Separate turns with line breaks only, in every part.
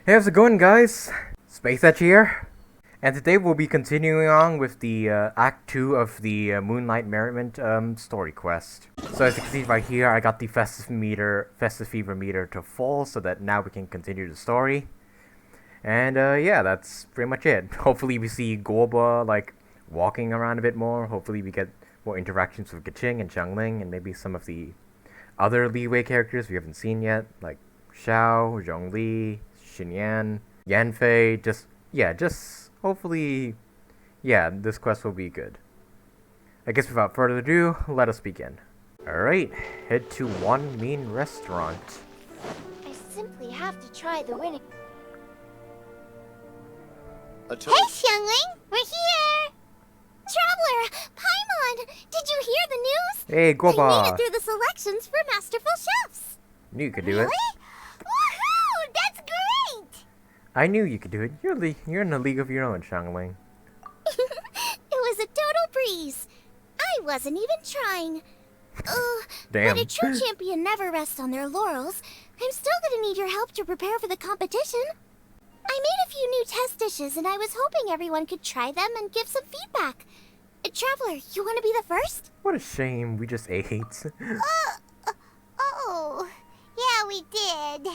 Hey, how's it going, guys? Space Edge here, and today we'll be continuing on with the Act 2 of the Moonlight Merriment story quest. So as you can see right here, I got the Festive Fever meter to full, so that now we can continue the story. And yeah, that's pretty much it. Hopefully we see Guoba like walking around a bit more. Hopefully we get more interactions with Keqing and Xiangling, and maybe some of the other Leeway characters we haven't seen yet, like Xiao, Zhongli, Xinyan, Yanfei. Just hopefully, this quest will be good. I guess without further ado, let us begin. Alright, head to One Mean Restaurant.
I simply have to try the winning.
Hey,
Xiangling! We're here! Traveler! Paimon! Did you hear the news?
Hey,
I made
Guoba!
it through the selections for Masterful Chefs!
Knew you could do
Really?
it.
Woohoo! That's great!
I knew you could do it. You're in a league of your own, Xiangling.
It was a total breeze. I wasn't even trying.
Damn.
But a true champion never rests on their laurels. I'm still gonna need your help to prepare for the competition. I made a few new test dishes, and I was hoping everyone could try them and give some feedback. Traveler, you want to be the first?
What a shame, we just ate.
Oh, yeah, we did.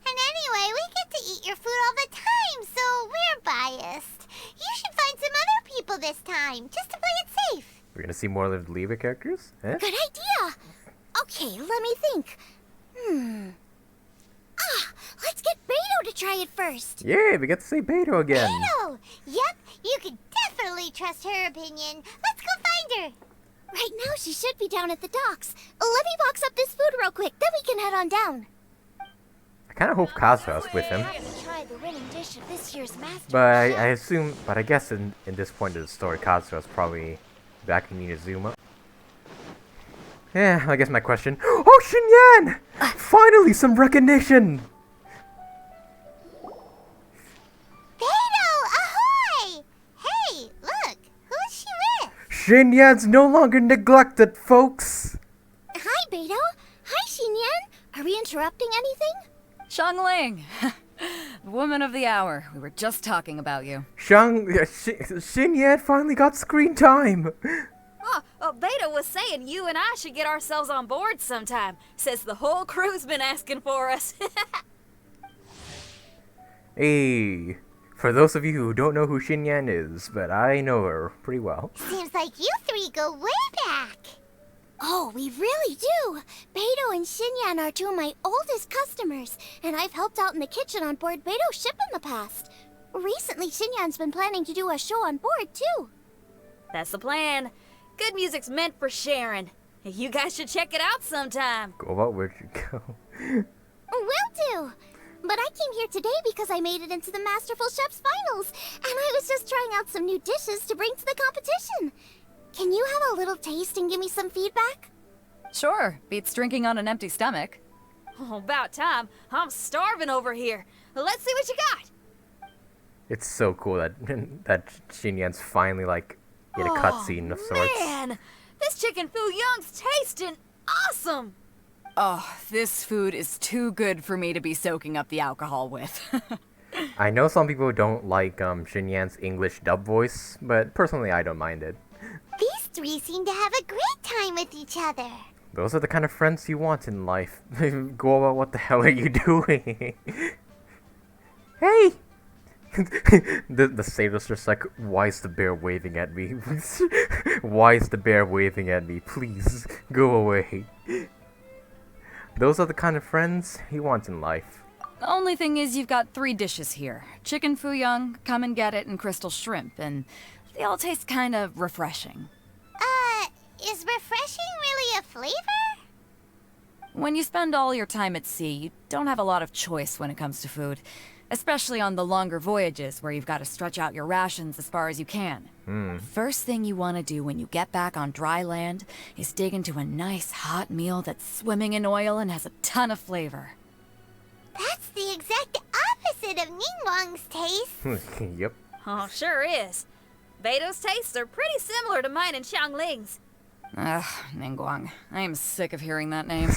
And anyway, we get to eat your food all the time, so we're biased. You should find some other people this time, just to play it safe.
We're gonna see more of the Leeway characters? Eh?
Good idea. Okay, let me think. Let's get Beto to try it first.
Yeah, we get to see Beto again.
Beto! Yep, you can definitely trust her opinion. Let's go find her. Right now, she should be down at the docks. Let me box up this food real quick, then we can head on down.
I kind of hope Kazuha's with him.
Try the winning dish of this year's Masterful
But I
Chef.
assume, but I guess in this point of the story, Kazuha's probably back in Inazuma. Yeah, I guess my question. Oh, Xinyan! Finally, some recognition!
Beto, ahoy! Hey, look, who's she with?
Xinyan's no longer neglected, folks!
Hi, Beto. Hi, Xinyan. Are we interrupting anything?
Xiangling! Woman of the hour. We were just talking about you.
Xinyan finally got screen time!
Beta was saying you and I should get ourselves on board sometime. Says the whole crew's been asking for us.
Hey, for those of you who don't know who Xinyan is, but I know her pretty well.
Seems like you three go way back. Oh, we really do. Beto and Xinyan are two of my oldest customers, and I've helped out in the kitchen on board Beto's ship in the past. Recently, Xinyan's been planning to do a show on board, too.
That's the plan. Good music's meant for sharing. You guys should check it out sometime.
Guoba, where'd you go?
Will do. But I came here today because I made it into the Masterful Chef's finals, and I was just trying out some new dishes to bring to the competition. Can you have a little taste and give me some feedback?
Sure, beats drinking on an empty stomach. Oh, about time. I'm starving over here. Let's see what you got.
It's so cool that that Xinyan's finally like in a cutscene of sorts.
Man, this chicken foo young's tasting awesome. Oh, this food is too good for me to be soaking up the alcohol with.
I know some people don't like Xinyan's English dub voice, but personally I don't mind it.
These three seem to have a great time with each other.
Those are the kind of friends you want in life. Guoba, what the hell are you doing? Hey! the sailor's just like, why is the bear waving at me? Why is the bear waving at me? Please, go away. Those are the kind of friends he wants in life.
The only thing is you've got 3 dishes here. Chicken foo young, come and get it, and crystal shrimp, and they all taste kind of refreshing.
Is refreshing really a flavor?
When you spend all your time at sea, you don't have a lot of choice when it comes to food. Especially on the longer voyages where you've got to stretch out your rations as far as you can. First thing you want to do when you get back on dry land is dig into a nice hot meal that's swimming in oil and has a ton of flavor.
That's the exact opposite of Ningguang's taste.
Yep.
Oh, sure is. Beto's tastes are pretty similar to mine and Xiangling's. Ugh, Ningguang. I am sick of hearing that name.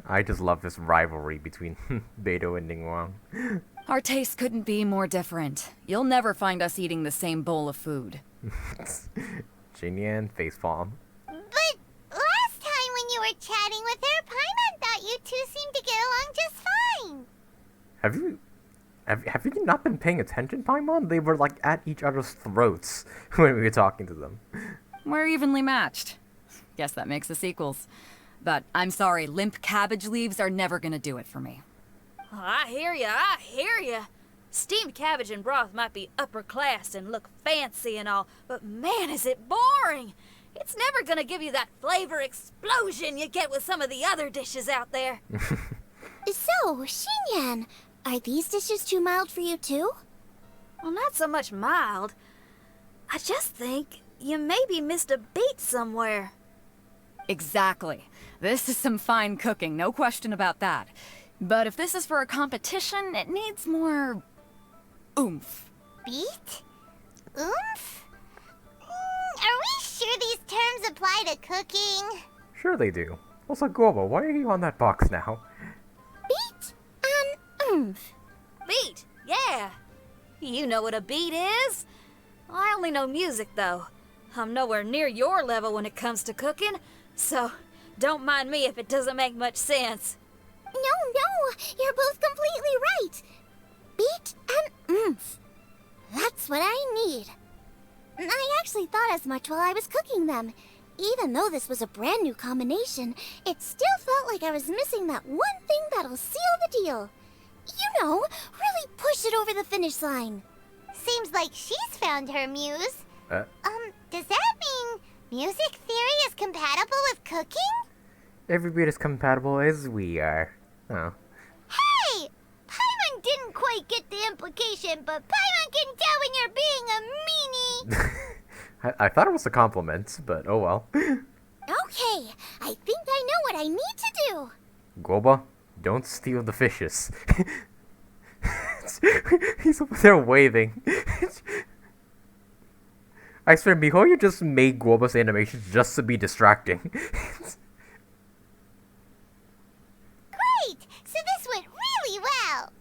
I just love this rivalry between Beidou and Ningguang.
Our tastes couldn't be more different. You'll never find us eating the same bowl of food.
Xinyan facepalm.
But last time when you were chatting with her, Paimon thought you two seemed to get along just fine.
Have you not been paying attention, Paimon? They were like at each other's throats when we were talking to them.
We're evenly matched. Guess that makes us equals. But I'm sorry, limp cabbage leaves are never gonna do it for me.
Oh, I hear ya. Steamed cabbage and broth might be upper class and look fancy and all, but man, is it boring! It's never gonna give you that flavor explosion you get with some of the other dishes out there.
So, Xinyan, are these dishes too mild for you too?
Well, not so much mild. I just think you maybe missed a beat somewhere.
Exactly. This is some fine cooking, no question about that. But if this is for a competition, it needs more oomph.
Beat? Oomph? Are we sure these terms apply to cooking?
Sure they do. Also, Guoba, why are you on that box now?
Beat and oomph.
Beat, yeah. You know what a beat is? I only know music, though. I'm nowhere near your level when it comes to cooking, so don't mind me if it doesn't make much sense.
No, you're both completely right. Beat and oomph. That's what I need. I actually thought as much while I was cooking them. Even though this was a brand new combination, it still felt like I was missing that one thing that'll seal the deal. You know, really push it over the finish line. Seems like she's found her muse. Does that mean music theory is compatible with cooking?
Every bit as compatible as we are. Oh.
Hey! Paimon didn't quite get the implication, but Paimon can tell when you're being a meanie.
I thought it was a compliment, but oh well.
Okay, I think I know what I need to do.
Guoba, don't steal the fishes. He's over there waving. I swear, Mihoyo just made Guoba's animations just to be distracting.
Great! So this went really well.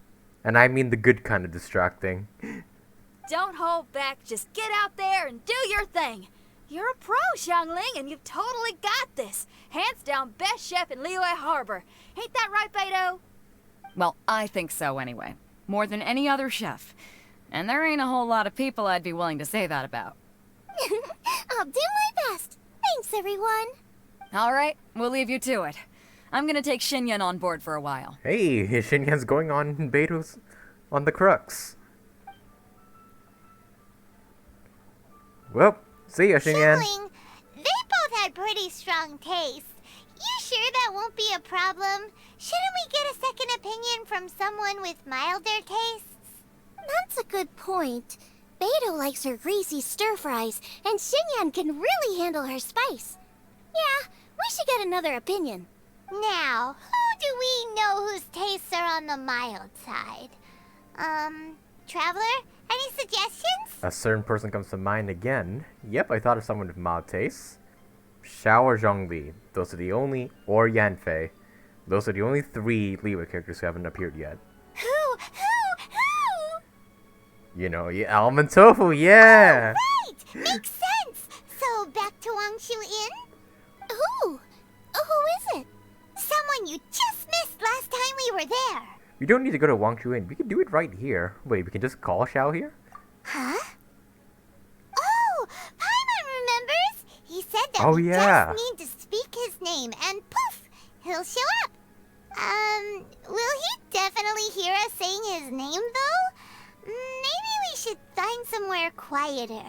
And I mean the good kind of distracting.
Don't hold back, just get out there and do your thing. You're a pro, Xiangling, and you've totally got this. Hands down, best chef in Liyue Harbor. Ain't that right, Beidou?
Well, I think so anyway. More than any other chef. And there ain't a whole lot of people I'd be willing to say that about.
I'll do my best. Thanks, everyone.
All right, we'll leave you to it. I'm gonna take Xinyan on board for a while.
Hey, Xinyan's going on Beidou's on the crux. Well, see ya, Xinyan.
Xiangling, they both had pretty strong tastes. You sure that won't be a problem? Shouldn't we get a second opinion from someone with milder tastes? That's a good point. Beidou likes her greasy stir-fries, and Xinyan can really handle her spice. Yeah, we should get another opinion. Now, who do we know whose tastes are on the mild side? Traveler? Any suggestions?
A certain person comes to mind again. Yep, I thought of someone with mild tastes. Xiao or Zhongli. Those are the only... Or Yanfei. Those are the only three Liyue characters who haven't appeared yet.
Who?
You know, almond tofu, yeah!
Oh, right! Makes sense! So, back to Wangshu Inn? Who is it? Someone you just missed last time we were there.
We don't need to go to Wangshu Inn. We can do it right here. Wait, we can just call Xiao here?
Huh? Oh, Paimon remembers! He said that
Oh,
we
yeah.
just need to speak his name, and poof, he'll show up. Will he definitely hear us saying his name, though? Maybe we should find somewhere quieter.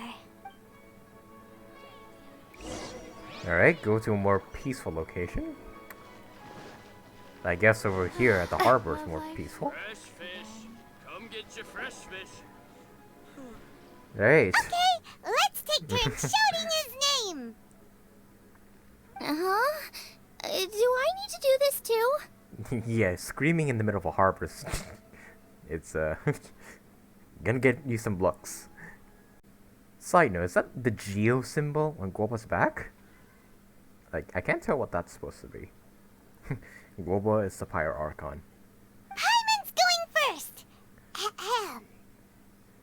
Alright, go to a more peaceful location. I guess over here at the harbor is more peaceful.
Fresh fish. Come get your fresh fish.
Right.
Okay, let's take turns shouting his name. Uh-huh. Do I need to do this too?
Yeah, screaming in the middle of a harbor is... it's, gonna get you some looks. Side note, is that the Geo symbol on Guoba's back? Like, I can't tell what that's supposed to be. Guoba is the Pyre Archon.
Paimon's going first. Ahem.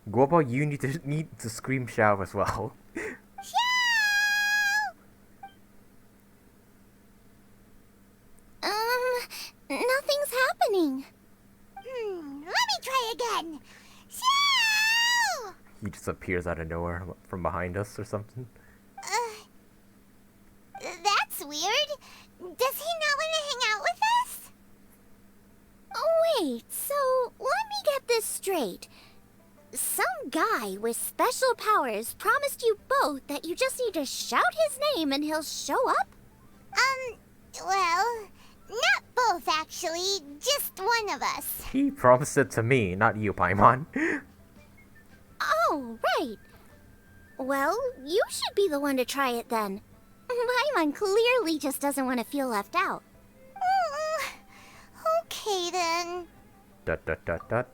Guoba, you need to scream Xiao as well.
Nothing's happening. Let me try again. Xiao!
He just appears out of nowhere from behind us or something.
That's weird. Does he not want to hang out with us? Oh, wait, so let me get this straight. Some guy with special powers promised you both that you just need to shout his name and he'll show up? Well, not both actually, just one of us.
He promised it to me, not you, Paimon.
Oh, right. Well, you should be the one to try it then. Paimon clearly just doesn't want to feel left out. Okay then.
Dot dot dot dot.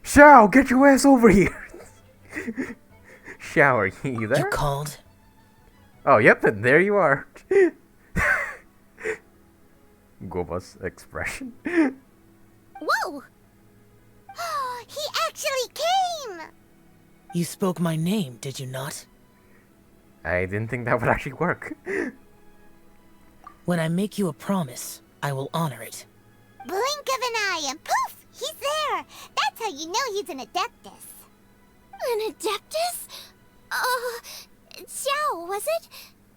Xiao, get your ass over here! Xiao, are you there?
You called?
Oh, yep, and there you are. Guoba's expression.
Whoa! He actually came!
You spoke my name, did you not?
I didn't think that would actually work.
When I make you a promise, I will honor it.
Blink of an eye and poof! He's there! That's how you know he's an Adeptus. An Adeptus? Xiao, was it?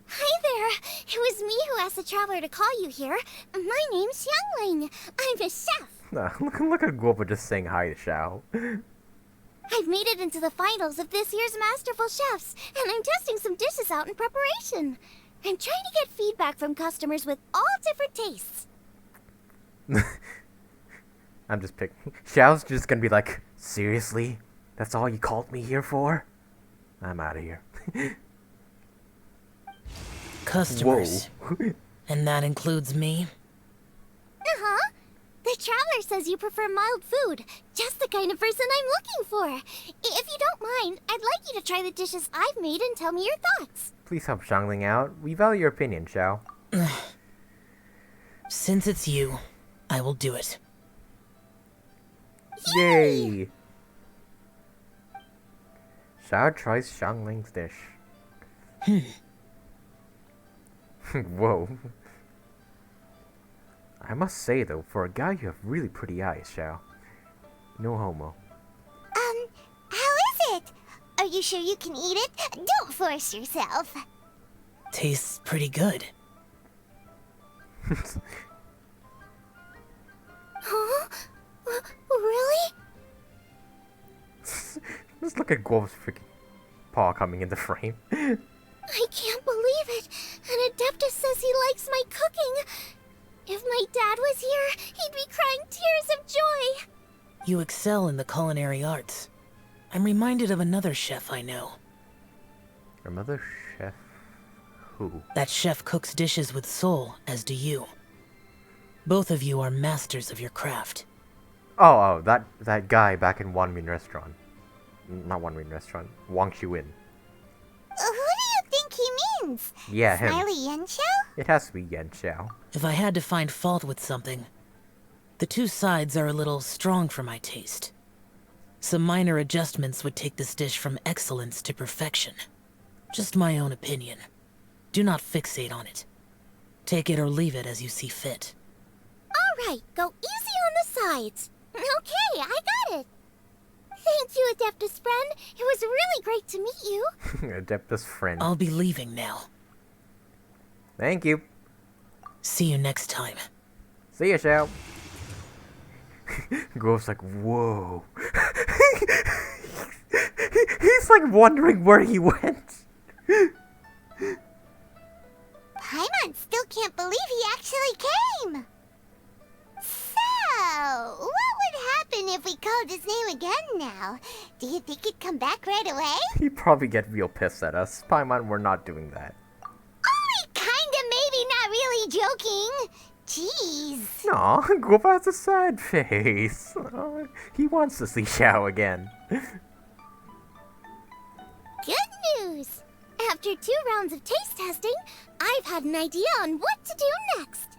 Hi there. It was me who asked the traveler to call you here. My name's Xiangling. I'm a chef.
Look at Guoba just saying hi to Xiao.
I've made it into the finals of this year's Masterful Chefs, and I'm testing some dishes out in preparation. I'm trying to get feedback from customers with all different tastes.
I'm just picking. Xiao's just gonna be like, seriously? That's all you called me here for? I'm out of here.
Customers.
Whoa.
And that includes me?
Uh-huh. The traveler says you prefer mild food. Just the kind of person I'm looking for. If you don't mind, I'd like you to try the dishes I've made and tell me your thoughts.
Please help Xiangling out. We value your opinion, Xiao.
Since it's you, I will do it.
Yay! Xiao tries Xiangling's dish. Whoa. I must say though, for a guy you have really pretty eyes, Xiao. No homo.
How is it? Are you sure you can eat it? Don't force yourself.
Tastes pretty good.
Huh? Really?
Just look at Guoba's freaking paw coming into frame.
I can't believe it. An Adeptus says he likes my cooking. If my dad was here, he'd be crying tears of joy.
You excel in the culinary arts. I'm reminded of another chef I know.
Another chef? Who?
That chef cooks dishes with soul, as do you. Both of you are masters of your craft.
Oh, that guy back in Wanmin Restaurant. Not Wanmin Restaurant. Wang Shuin.
Who do you think he means?
Yeah, him.
Smiley Yanxiao?
It has to be Yan Xiao.
If I had to find fault with something, the two sides are a little strong for my taste. Some minor adjustments would take this dish from excellence to perfection. Just my own opinion. Do not fixate on it. Take it or leave it as you see fit.
Alright, go easy on the sides. Okay, I got it. Thank you, Adeptus friend. It was really great to meet you.
Adeptus friend.
I'll be leaving now.
Thank you.
See you next time.
See ya, Xiao. Guoba's like, whoa. He's like wondering where he went.
Paimon still can't believe he actually came. So, what would happen if we called his name again now? Do you think he'd come back right away?
He'd probably get real pissed at us. Paimon, we're not doing that.
Only kinda, maybe not really joking. Jeez.
Aw, Guoba has a sad face. Aw, he wants to see Xiao again.
Good news. After 2 rounds of taste testing, I've had an idea on what to do next.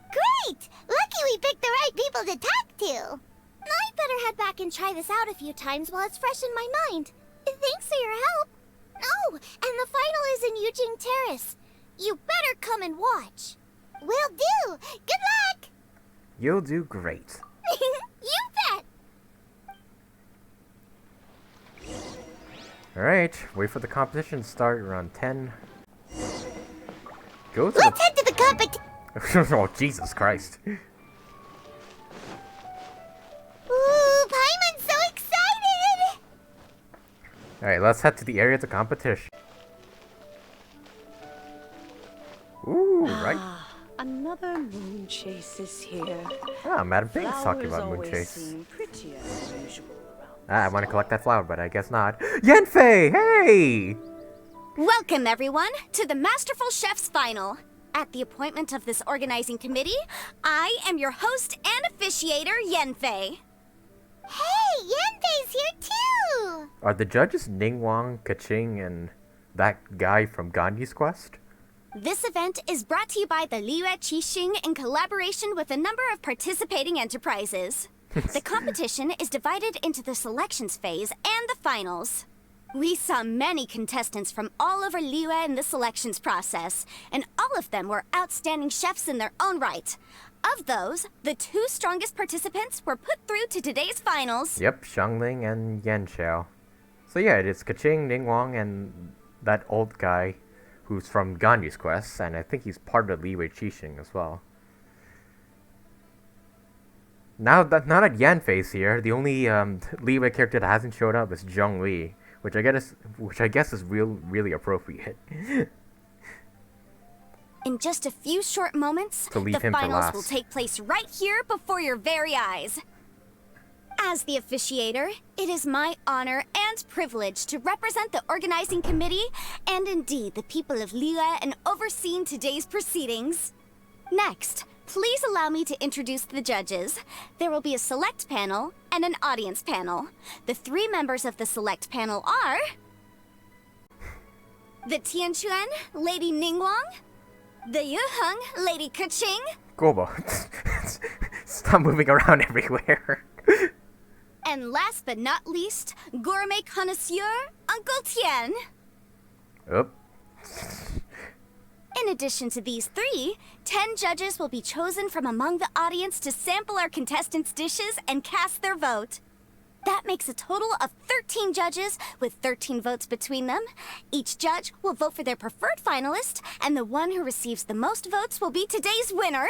Great! Lucky we picked the right people to talk to. I'd better head back and try this out a few times while it's fresh in my mind. Thanks for your help. Oh, and the final is in Yujing Terrace. You better come and watch. Will do. Good luck.
You'll do great.
You bet.
Alright, wait for the competition to start around 10. Go to
Let's head to the competition.
Oh, Jesus Christ.
Ooh, Paimon's so excited.
Alright, let's head to the area of the competition. Ooh, right.
Another Moonchase is here.
Ah, Madam Ping's talking about
Flowers always
Moonchase.
seem prettier than usual around.
Ah, I want to collect that flower, but I guess not. Yanfei, hey!
Welcome, everyone, to the Masterful Chef's Final. At the appointment of this organizing committee, I am your host and officiator, Yanfei.
Hey, Yanfei's here too.
Are the judges Ningguang, Keqing, and that guy from Ganyi's Quest?
This event is brought to you by the Liyue Keqing in collaboration with a number of participating enterprises. The competition is divided into the selections phase and the finals. We saw many contestants from all over Liyue in the selections process, and all of them were outstanding chefs in their own right. Of those, the 2 strongest participants were put through to today's finals.
Yep, Xiangling and Yanxiao. So yeah, it's Keqing, Ningguang, and that old guy who's from Ganyi's Quest, and I think he's part of the Liyue Keqing as well. Now that Yanfei's here, the only Liyue character that hasn't showed up is Zhongli, which I guess is really appropriate.
In just a few short moments,
To leave
the
him for
finals
last.
will take place right here before your very eyes. As the officiator, it is my honor and privilege to represent the organizing committee and indeed the people of Liyue in overseeing today's proceedings. Next, please allow me to introduce the judges. There will be a select panel and an audience panel. The 3 members of the select panel are the Tianquan, Lady Ningguang, the Yuheng, Lady Keqing,
Guoba, stop moving around everywhere.
and last but not least, gourmet connoisseur, Uncle Tian.
Oop.
In addition to these 3, 10 judges will be chosen from among the audience to sample our contestants' dishes and cast their vote. That makes a total of 13 judges, with 13 votes between them. Each judge will vote for their preferred finalist, and the one who receives the most votes will be today's winner.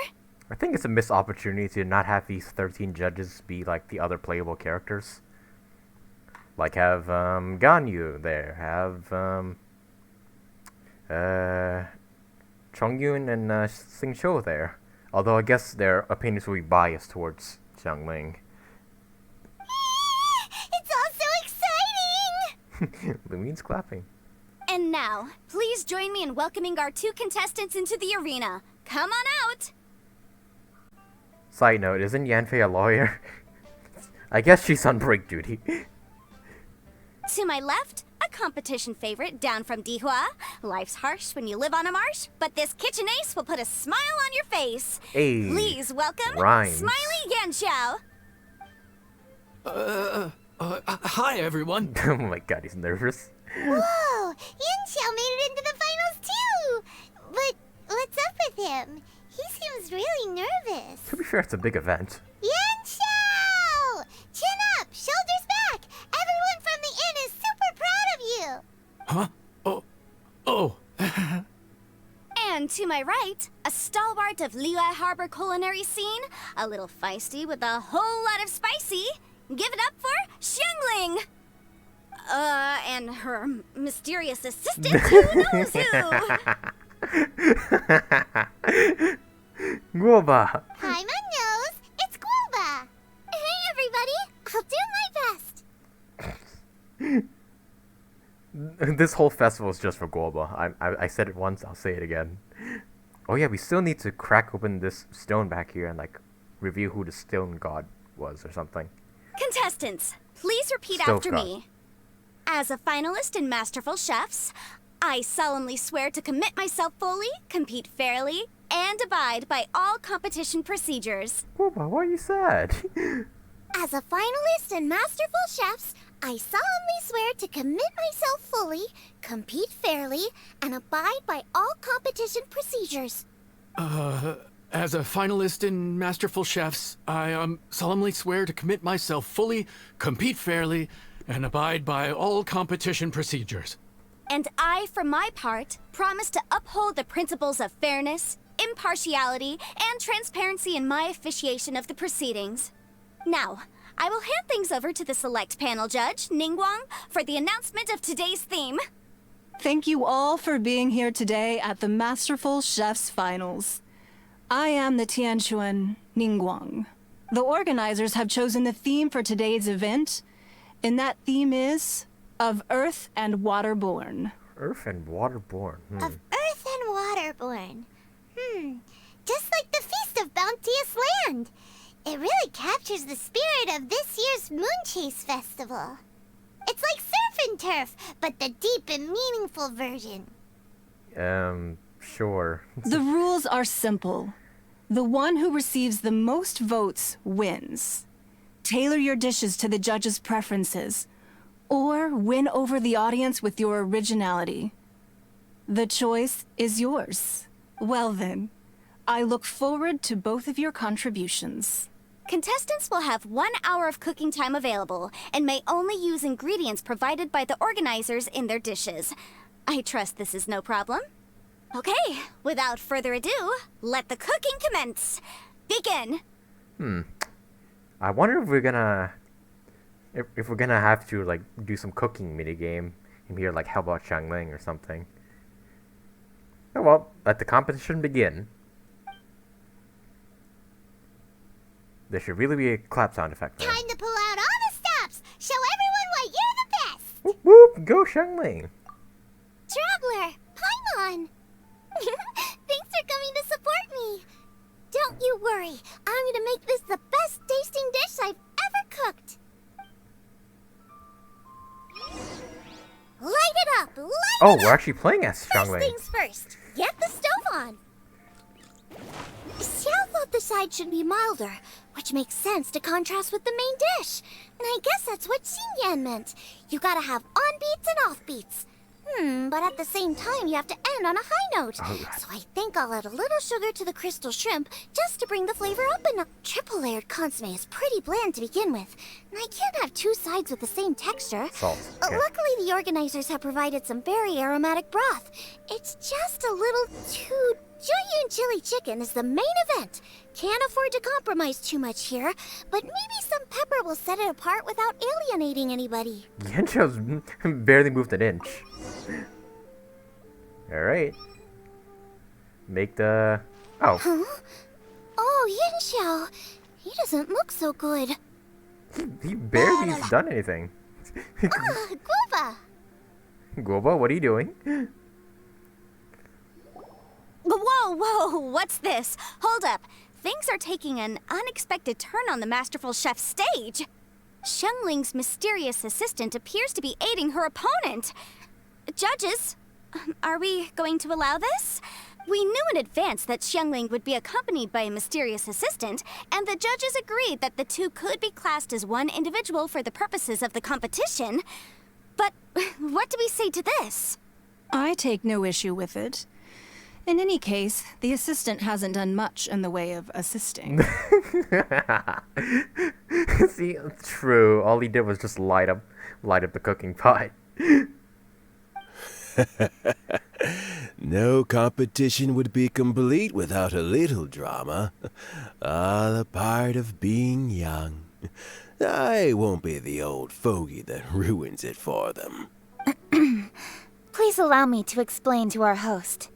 I think it's a missed opportunity to not have these 13 judges be like the other playable characters. Like have Ganyu there, have Chongyun and Xingqiu there. Although I guess their opinions will be biased towards Xiangling.
It's all so exciting.
Lumine's clapping.
And now, please join me in welcoming our 2 contestants into the arena. Come on out!
Side note, isn't Yanfei a lawyer? I guess she's on break duty.
To my left, a competition favorite down from Dihua. Life's harsh when you live on a marsh, but this kitchen ace will put a smile on your face.
Hey,
Please welcome
rhymes.
Smiley Yanxiao.
Hi, everyone.
Oh my god, he's nervous.
Whoa, Yanxiao made it into the finals too. But what's up with him? He seems really nervous.
To be fair, it's a big event.
Yanxiao! Chin up, shoulders back. Everyone from the inn is super proud of you.
Huh? Oh.
And to my right, a stalwart of Liyue Harbor culinary scene, a little feisty with a whole lot of spicy. Give it up for Xiangling! And her mysterious assistant, who knows who?
Guoba.
Paimon knows. It's Guoba. Hey, everybody. I'll do my best.
This whole festival is just for Guoba. I said it once, I'll say it again. Oh yeah, we still need to crack open this stone back here and like review who the stone god was or something.
Contestants, please repeat
Stove
after
god.
me. As a finalist in Masterful Chefs, I solemnly swear to commit myself fully, compete fairly, and abide by all competition procedures.
Guoba, why are you sad?
As a finalist in Masterful Chefs, I solemnly swear to commit myself fully, compete fairly, and abide by all competition procedures.
As a finalist in Masterful Chefs, I solemnly swear to commit myself fully, compete fairly, and abide by all competition procedures.
And I, for my part, promise to uphold the principles of fairness, impartiality, and transparency in my officiation of the proceedings. Now, I will hand things over to the select panel judge, Ningguang, for the announcement of today's theme.
Thank you all for being here today at the Masterful Chefs Finals. I am the Tianquan Ningguang. The organizers have chosen the theme for today's event, and that theme is of Earth and Waterborn.
Earth and Waterborn.
Of Earth and Waterborn. Just like the Feast of Bounteous Land. It really captures the spirit of this year's Moonchase festival. It's like surf and turf, but the deep and meaningful version.
Sure.
The rules are simple. The one who receives the most votes wins. Tailor your dishes to the judges' preferences, or win over the audience with your originality. The choice is yours. Well then, I look forward to both of your contributions.
Contestants will have 1 hour of cooking time available and may only use ingredients provided by the organizers in their dishes. I trust this is no problem. Okay, without further ado, let the cooking commence. Begin.
I wonder if we're gonna if we're gonna have to like do some cooking minigame in here, like how about Xiangling or something. Oh well, let the competition begin. There should really be a clap sound effect there.
Time to pull out all the stops. Show everyone why you're the best.
Whoop whoop, go Xiangling.
Traveler, Paimon. Thanks for coming to support me. Don't you worry. I'm gonna make this the best tasting dish I've ever cooked. Light it up! Light
Oh,
it
we're
up!
actually playing as
First
Xiangling.
things first. Get the stove on. Xiao thought the side should be milder, which makes sense to contrast with the main dish. And I guess that's what Xinyan meant. You gotta have on-beats and off-beats. But at the same time, you have to end on a high note. So I think I'll add a little sugar to the crystal shrimp just to bring the flavor up enough. Triple-layered consomme is pretty bland to begin with, and I can't have two sides with the same texture.
Salt. Okay.
Luckily, the organizers have provided some very aromatic broth. It's just a little too... Jueyun chili chicken is the main event. Can't afford to compromise too much here, but maybe some pepper will set it apart without alienating anybody.
Yancho's barely moved an inch. Alright. Make the... Oh.
Huh? Oh, Yanxiao. He doesn't look so good.
He barely has done anything.
Guoba.
Guoba, what are you doing?
Whoa, what's this? Hold up. Things are taking an unexpected turn on the Masterful Chef stage. Xiangling's mysterious assistant appears to be aiding her opponent. Judges, are we going to allow this? We knew in advance that Xiangling would be accompanied by a mysterious assistant, and the judges agreed that the two could be classed as one individual for the purposes of the competition. But what do we say to this?
I take no issue with it. In any case, the assistant hasn't done much in the way of assisting.
See, true. All he did was just light up the cooking pot.
No competition would be complete without a little drama. All a part of being young. I won't be the old fogey that ruins it for them.
Please allow me to explain to our host.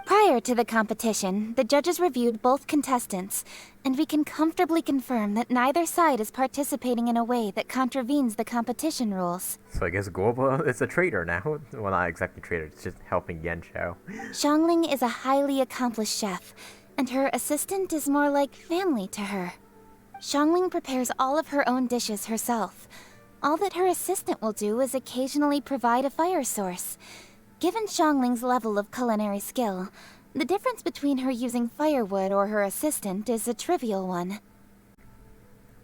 Prior to the competition, the judges reviewed both contestants, and we can comfortably confirm that neither side is participating in a way that contravenes the competition rules.
So I guess Guoba is a traitor now. Well, not exactly traitor, it's just helping Yanxiao.
Xiangling is a highly accomplished chef, and her assistant is more like family to her. Xiangling prepares all of her own dishes herself. All that her assistant will do is occasionally provide a fire source. Given Xiangling's level of culinary skill, the difference between her using firewood or her assistant is a trivial one.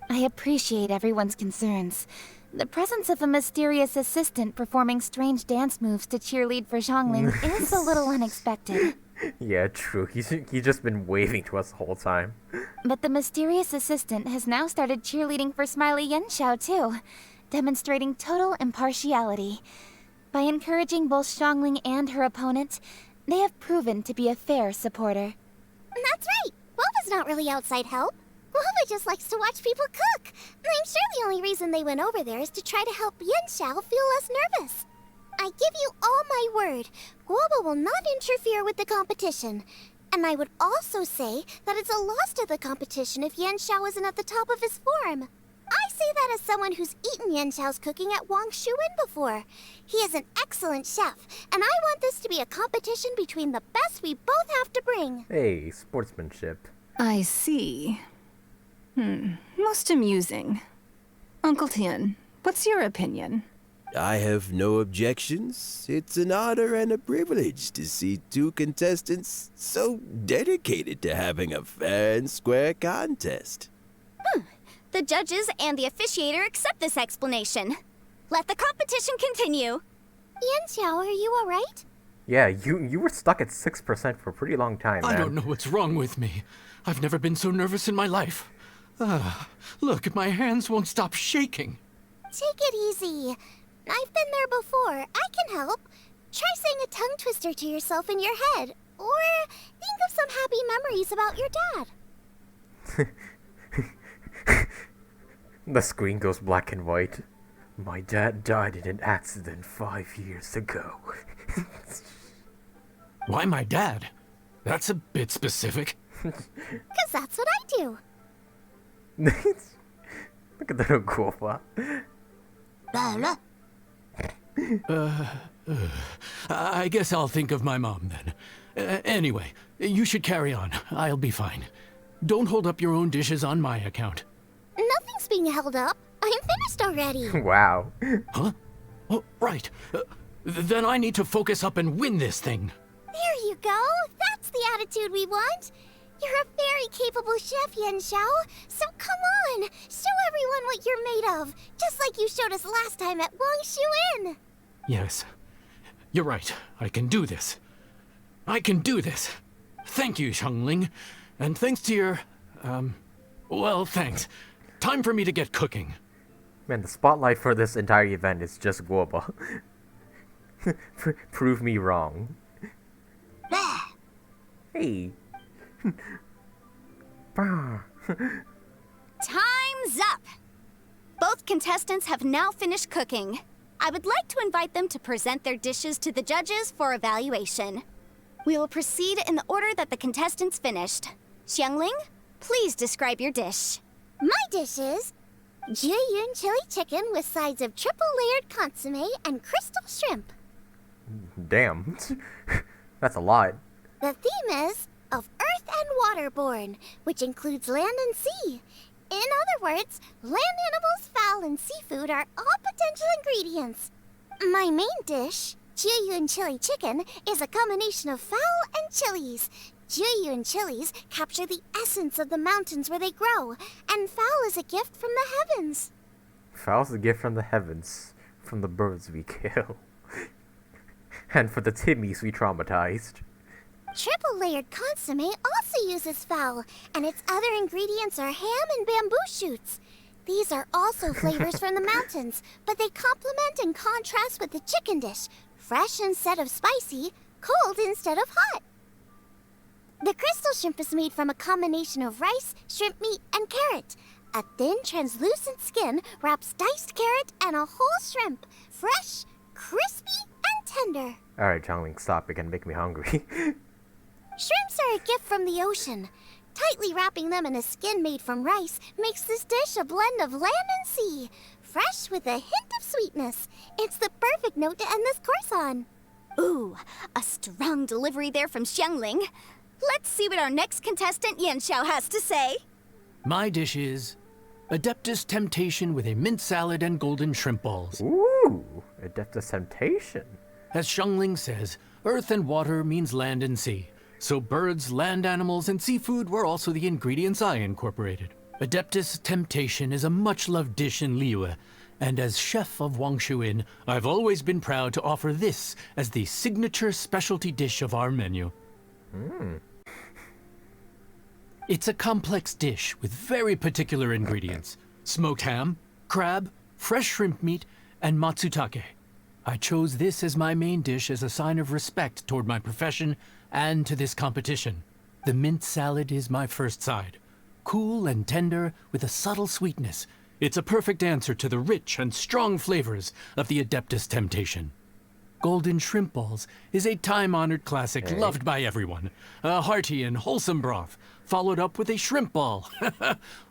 I appreciate everyone's concerns. The presence of a mysterious assistant performing strange dance moves to cheerlead for Xiangling is a little unexpected.
Yeah, true. He's just been waving to us the whole time.
But the mysterious assistant has now started cheerleading for Smiley Yanxiao too, demonstrating total impartiality. By encouraging both Xiangling and her opponent, they have proven to be a fair supporter.
That's right. Guoba's not really outside help. Guoba just likes to watch people cook. I'm sure the only reason they went over there is to try to help Yanxiao feel less nervous. I give you all my word, Guoba will not interfere with the competition. And I would also say that it's a loss to the competition if Yanxiao isn't at the top of his form. I say that as someone who's eaten Yanxiao's cooking at Wang Shuin before. He is an excellent chef, and I want this to be a competition between the best we both have to bring.
Hey, sportsmanship.
I see. Most amusing. Uncle Tian, what's your opinion?
I have no objections. It's an honor and a privilege to see two contestants so dedicated to having a fair and square contest.
The judges and the officiator accept this explanation. Let the competition continue.
Yanxiao, are you alright?
Yeah, you were stuck at 6% for a pretty long time, man.
I don't know what's wrong with me. I've never been so nervous in my life. Look, my hands won't stop shaking.
Take it easy. I've been there before. I can help. Try saying a tongue twister to yourself in your head. Or think of some happy memories about your dad.
The screen goes black and white. My dad died in an accident 5 years ago.
Why my dad? That's a bit specific.
'Cause that's what I do.
Look at the little Guoba.
I guess I'll think of my mom then. Anyway, you should carry on. I'll be fine. Don't hold up your own dishes on my account.
Nothing's being held up. I'm finished already.
Wow.
Huh? Oh, right. Then I need to focus up and win this thing.
There you go. That's the attitude we want. You're a very capable chef, Yanxiao. So come on, show everyone what you're made of, just like you showed us last time at Wang Shuin.
Yes. You're right. I can do this. I can do this. Thank you, Xiangling. And thanks to your, well, thanks. Time for me to get cooking.
Man, the spotlight for this entire event is just Guoba. Prove me wrong. Hey.
Time's up! Both contestants have now finished cooking. I would like to invite them to present their dishes to the judges for evaluation. We will proceed in the order that the contestants finished. Xiangling, please describe your dish.
My dish is Jiyun chili chicken with sides of triple-layered consomme and crystal shrimp.
Damn. That's a lot.
The theme is of earth and waterborne, which includes land and sea. In other words, land animals, fowl, and seafood are all potential ingredients. My main dish, Jiyun chili chicken, is a combination of fowl and chilies. Jiyun chilies capture the essence of the mountains where they grow, and fowl is a gift from the heavens.
Fowl's a gift from the heavens, from the birds we kill. And for the Timmies we traumatized.
Triple-layered consomme also uses fowl, and its other ingredients are ham and bamboo shoots. These are also flavors from the mountains, but they complement and contrast with the chicken dish, fresh instead of spicy, cold instead of hot. The crystal shrimp is made from a combination of rice, shrimp meat, and carrot. A thin, translucent skin wraps diced carrot and a whole shrimp, fresh, crispy, and tender.
Alright, Xiangling, stop. It can make me hungry.
Shrimps are a gift from the ocean. Tightly wrapping them in a skin made from rice makes this dish a blend of land and sea, fresh with a hint of sweetness. It's the perfect note to end this course on.
Ooh, a strong delivery there from Xiangling. Let's see what our next contestant Yanxiao has to say.
My dish is Adeptus Temptation with a mint salad and golden shrimp balls.
Ooh, Adeptus Temptation.
As Xiangling says, earth and water means land and sea. So birds, land animals, and seafood were also the ingredients I incorporated. Adeptus Temptation is a much-loved dish in Liyue, and as chef of Wangshuin, I've always been proud to offer this as the signature specialty dish of our menu. It's a complex dish with very particular ingredients. Smoked ham, crab, fresh shrimp meat, and matsutake. I chose this as my main dish as a sign of respect toward my profession and to this competition. The mint salad is my first side. Cool and tender with a subtle sweetness. It's a perfect answer to the rich and strong flavors of the Adeptus Temptation. Golden shrimp balls is a time-honored classic loved by everyone. A hearty and wholesome broth, followed up with a shrimp ball.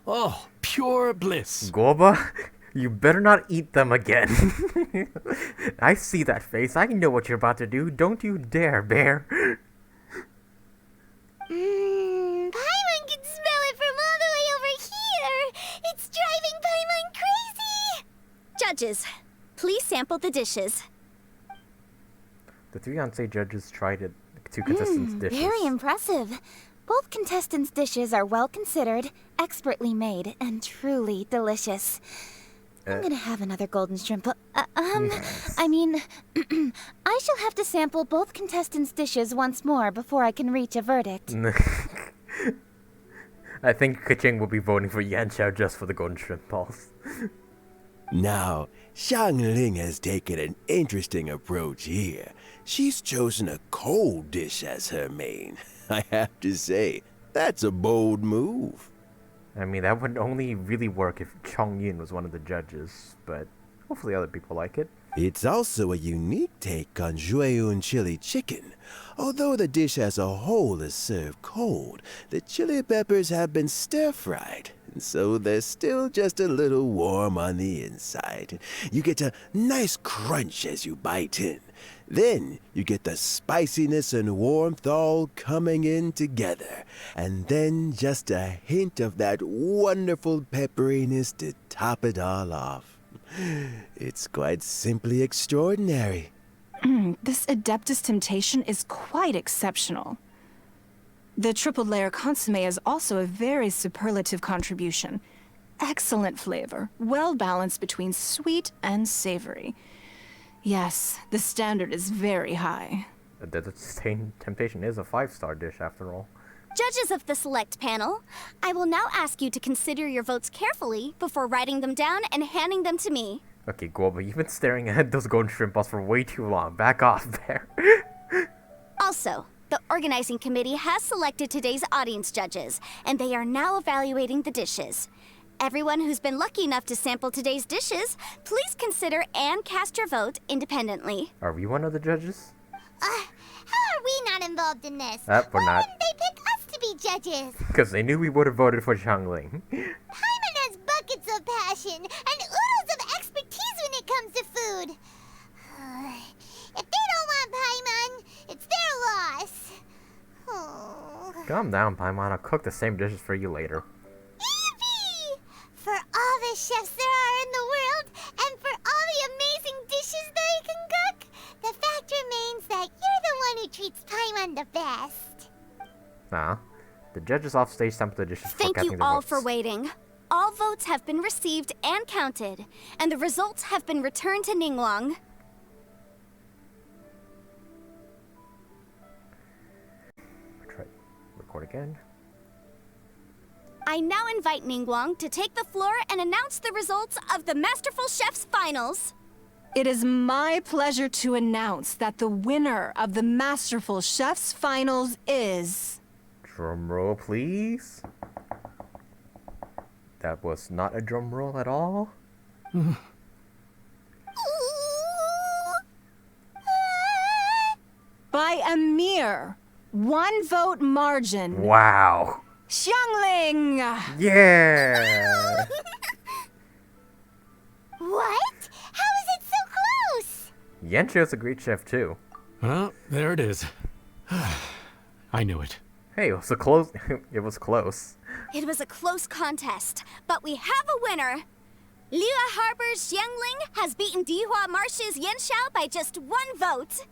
Oh, pure bliss.
Guoba, you better not eat them again. I see that face. I know what you're about to do. Don't you dare, bear.
Paimon can smell it from all the way over here. It's driving Paimon crazy.
Judges, please sample the dishes.
The 3 on-stage judges tried it. 2 contestants' dishes.
Very impressive. Both contestants' dishes are well considered, expertly made, and truly delicious. I'm gonna have another golden shrimp. I mean, I shall have to sample both contestants' dishes once more before I can reach a verdict.
I think Keqing will be voting for Yanxiao just for the golden shrimp balls.
Now, Xiangling has taken an interesting approach here. She's chosen a cold dish as her main. I have to say, that's a bold move.
I mean, that would only really work if Chongyun was one of the judges, but hopefully other people like it.
It's also a unique take on Jueyun chili chicken. Although the dish as a whole is served cold, the chili peppers have been stir-fried, and so they're still just a little warm on the inside. You get a nice crunch as you bite in. Then you get the spiciness and warmth all coming in together, and then just a hint of that wonderful pepperiness to top it all off. It's quite simply extraordinary.
This Adeptus Temptation is quite exceptional. The triple layer consomme is also a very superlative contribution. Excellent flavor, well balanced between sweet and savory. Yes, the standard is very high.
The Temptation is a 5-star dish after all.
Judges of the select panel, I will now ask you to consider your votes carefully before writing them down and handing them to me.
Okay, Guoba, you've been staring at those golden shrimp balls for way too long. Back off there.
Also, the organizing committee has selected today's audience judges, and they are now evaluating the dishes. Everyone who's been lucky enough to sample today's dishes, please consider and cast your vote independently.
Are we one of the judges?
How are we not involved in this?
We're
Why
not.
didn't they pick us to be judges?
Because they knew we would have voted for Xiangling.
Paimon has buckets of passion and oodles of expertise when it comes to food. If they don't want Paimon, it's their loss. Oh.
Calm down, Paimon. I'll cook the same dishes for you later.
Yippee! For all the chefs there are in the world, and for all the amazing dishes they can cook, the fact remains that you're the one who treats Paimon the best.
Nah. The judges offstage sampled the dishes for
Thank
casting
you
their
all
votes.
for waiting. All votes have been received and counted, and the results have been returned to Ningguang.
Try record again.
I now invite Ningguang to take the floor and announce the results of the Masterful Chef's finals.
It is my pleasure to announce that the winner of the Masterful Chef's finals is...
Drum roll, please. That was not a drum roll at all.
By a mere 1 vote margin,
Wow.
Xiangling!
Yeah.
What? How is it so close?
Yanxiao's a great chef too.
Well, there it is. I knew it.
Hey, it was a close. It was close.
It was a close contest, but we have a winner. Liyue Harbor's Xiangling has beaten Dihua Marsh's Yanxiao by just 1 vote.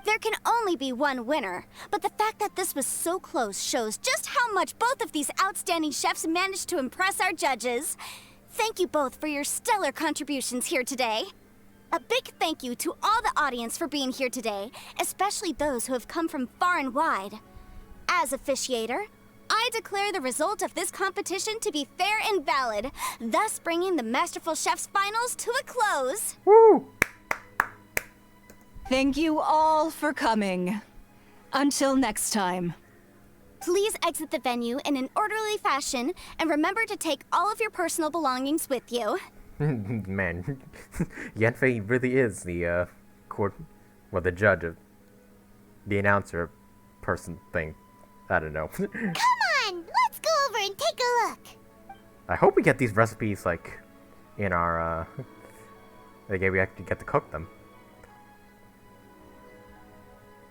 There can only be one winner, but the fact that this was so close shows just how much both of these outstanding chefs managed to impress our judges. Thank you both for your stellar contributions here today. A big thank you to all the audience for being here today, especially those who have come from far and wide. As officiator, I declare the result of this competition to be fair and valid, thus bringing the Masterful Chef's finals to a close.
Woo!
Thank you all for coming. Until next time.
Please exit the venue in an orderly fashion, and remember to take all of your personal belongings with you.
Man, Yanfei really is the the judge of the announcer person thing. I don't know.
Come on, let's go over and take a look.
I hope we get these recipes like in our like we actually get to cook them.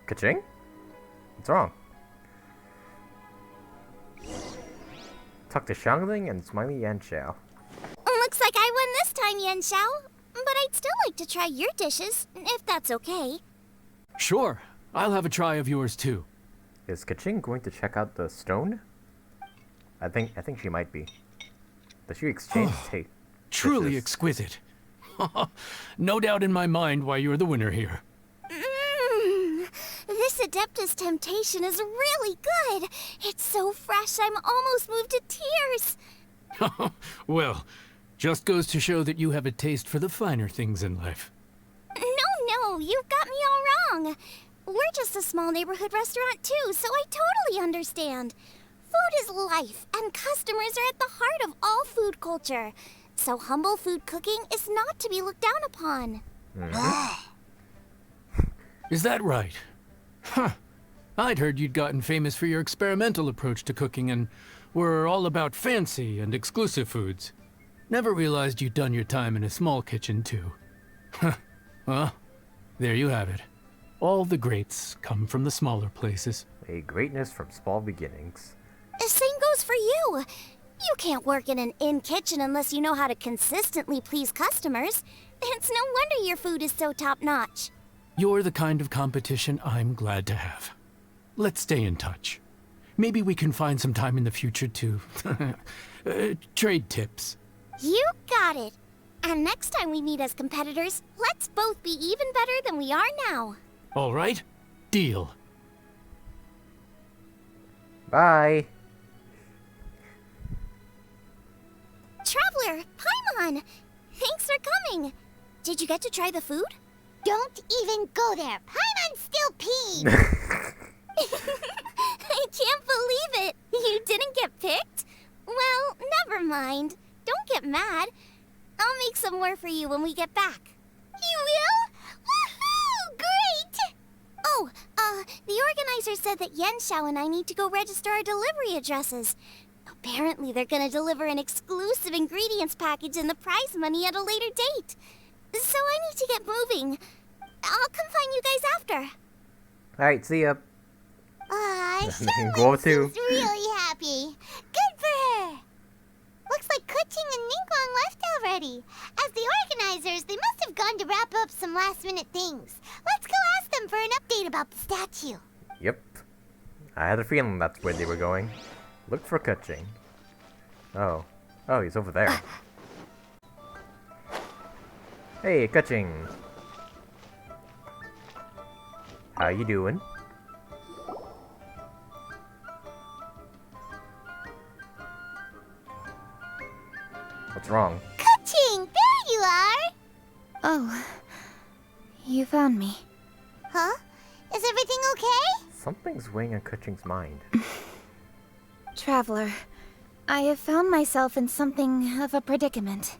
Keqing? What's wrong? Talk to Xiangling and Smiley Yanxiao.
Looks like I won this time, Yanxiao. But I'd still like to try your dishes, if that's okay.
Sure, I'll have a try of yours too.
Is Keqing going to check out the stone? I think she might be. Does she exchange tape?
Truly exquisite. No doubt in my mind why you're the winner here.
This Adeptus Temptation is really good. It's so fresh, I'm almost moved to tears.
Well, just goes to show that you have a taste for the finer things in life.
No, you've got me all wrong. We're just a small neighborhood restaurant too, so I totally understand. Food is life, and customers are at the heart of all food culture. So humble food cooking is not to be looked down upon.
Is that right? Huh. I'd heard you'd gotten famous for your experimental approach to cooking and were all about fancy and exclusive foods. Never realized you'd done your time in a small kitchen too. Huh. Well, there you have it. All the greats come from the smaller places.
A greatness from small beginnings.
The same goes for you. You can't work in an inn kitchen unless you know how to consistently please customers. It's no wonder your food is so top-notch.
You're the kind of competition I'm glad to have. Let's stay in touch. Maybe we can find some time in the future to trade tips.
You got it. And next time we meet as competitors, let's both be even better than we are now.
All right? Deal.
Bye.
Traveler, Paimon! Thanks for coming. Did you get to try the food? Don't even go there. Paimon's still peeing. I can't believe it. You didn't get picked? Well, never mind. Don't get mad. I'll make some more for you when we get back. You will? Woohoo! Great! Oh, the organizer said that Yanxiao and I need to go register our delivery addresses. Apparently they're gonna deliver an exclusive ingredients package and the prize money at a later date. So I need to get moving. I'll come find you guys after.
Alright, see ya.
Xiangling seems really happy. Good for her. Looks like Keqing and Ningguang left already. As the organizers, they must have gone to wrap up some last-minute things. Let's go ask them for an update about the statue.
Yep. I had a feeling that's where they were going. Look for Keqing. Oh, he's over there. Hey, Keqing. How you doing? What's wrong?
Keqing, there you are!
Oh, you found me.
Huh? Is everything okay?
Something's weighing on Keqing's mind.
Traveler, I have found myself in something of a predicament.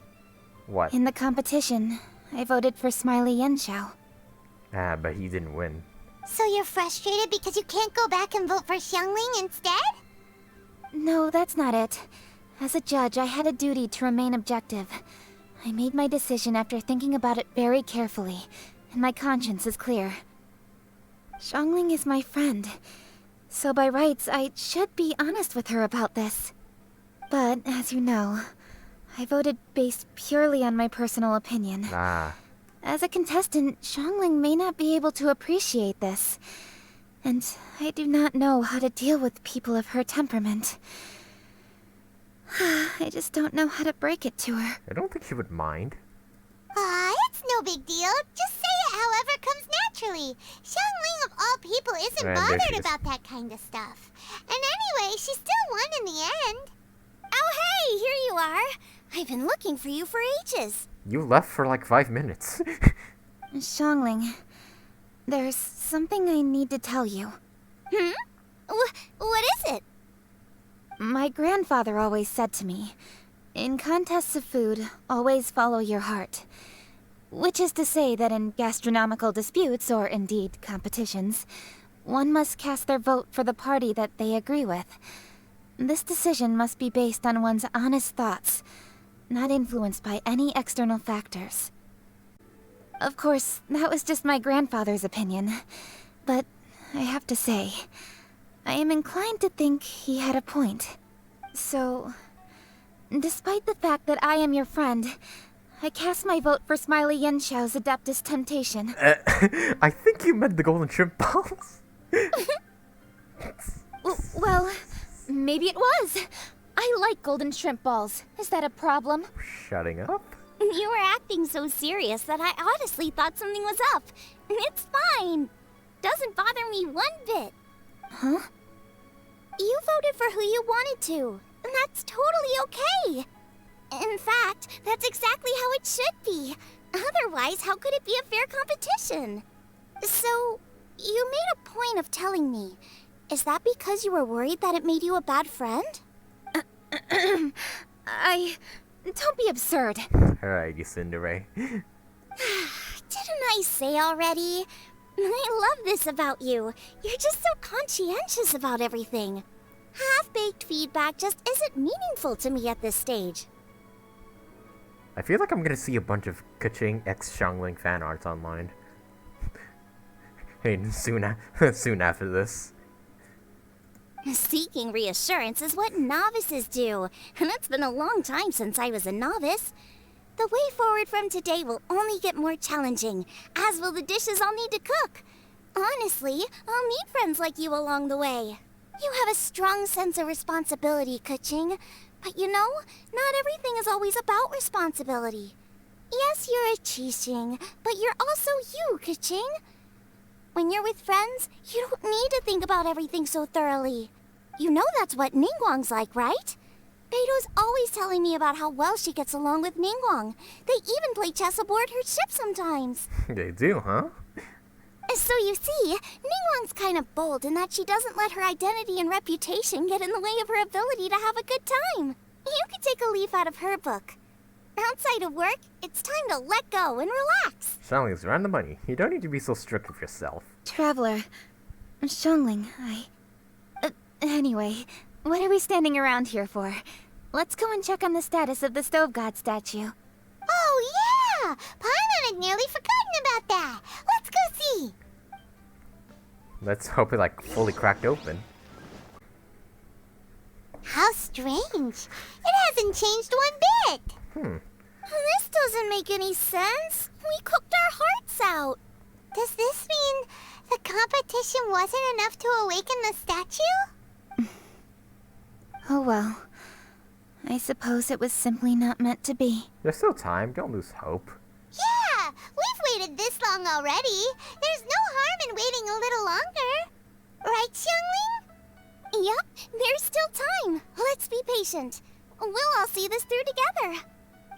What?
In the competition, I voted for Smiley Yanxiao.
Ah, but he didn't win.
So you're frustrated because you can't go back and vote for Xiangling instead?
No, that's not it. As a judge, I had a duty to remain objective. I made my decision after thinking about it very carefully, and my conscience is clear. Xiangling is my friend, so by rights, I should be honest with her about this. But, as you know, I voted based purely on my personal opinion.
Ah.
As a contestant, Xiangling may not be able to appreciate this. And I do not know how to deal with people of her temperament. I just don't know how to break it to her.
I don't think she would mind.
It's no big deal. Just say it however comes naturally. Xiangling of all people isn't
And there she
bothered
is.
about that kind of stuff. And anyway, she still won in the end.
Oh, hey, here you are. I've been looking for you for ages.
You left for like 5 minutes.
Xiangling, there's something I need to tell you.
What is it?
My grandfather always said to me, in contests of food, always follow your heart. Which is to say that in gastronomical disputes, or indeed competitions, one must cast their vote for the party that they agree with. This decision must be based on one's honest thoughts, not influenced by any external factors. Of course, that was just my grandfather's opinion, but I have to say, I am inclined to think he had a point. So, despite the fact that I am your friend, I cast my vote for Smiley Yenxiao's Adeptus Temptation.
I think you meant the golden shrimp balls.
Well, maybe it was. I like golden shrimp balls. Is that a problem?
Shutting up.
You were acting so serious that I honestly thought something was up. It's fine. Doesn't bother me one bit.
Huh?
You voted for who you wanted to, and that's totally okay. In fact, that's exactly how it should be. Otherwise, how could it be a fair competition? So, you made a point of telling me. Is that because you were worried that it made you a bad friend?
Don't be absurd.
Alright, you Cinderay.
Didn't I say already? I love this about you. You're just so conscientious about everything. Half-baked feedback just isn't meaningful to me at this stage.
I feel like I'm gonna see a bunch of Keqing x Xiangling fan arts online. Hey, soon after this.
Seeking reassurance is what novices do, and it's been a long time since I was a novice. The way forward from today will only get more challenging, as will the dishes I'll need to cook. Honestly, I'll need friends like you along the way. You have a strong sense of responsibility, Keqing. But you know, not everything is always about responsibility. Yes, you're a Keqing, but you're also you, Keqing. When you're with friends, you don't need to think about everything so thoroughly. You know that's what Ningguang's like, right? Beido's always telling me about how well she gets along with Ningguang. They even play chess aboard her ship sometimes.
They do, huh?
So you see, Ningguang's kind of bold in that she doesn't let her identity and reputation get in the way of her ability to have a good time. You could take a leaf out of her book. Outside of work, it's time to let go and relax.
Xiangling's around the money. You don't need to be so strict with yourself.
Traveler, Xiangling, anyway, what are we standing around here for? Let's go and check on the status of the Stove God statue.
Oh, yeah! Paimon had nearly forgotten about that. Let's go see.
Let's hope it fully cracked open.
How strange. It hasn't changed one bit.
This doesn't make any sense. We cooked our hearts out.
Does this mean the competition wasn't enough to awaken the statue?
Oh well. I suppose it was simply not meant to be.
There's still time. Don't lose hope.
Yeah, we've waited this long already. There's no harm in waiting a little longer. Right, Xiangling?
Yep, there's still time. Let's be patient. We'll all see this through together.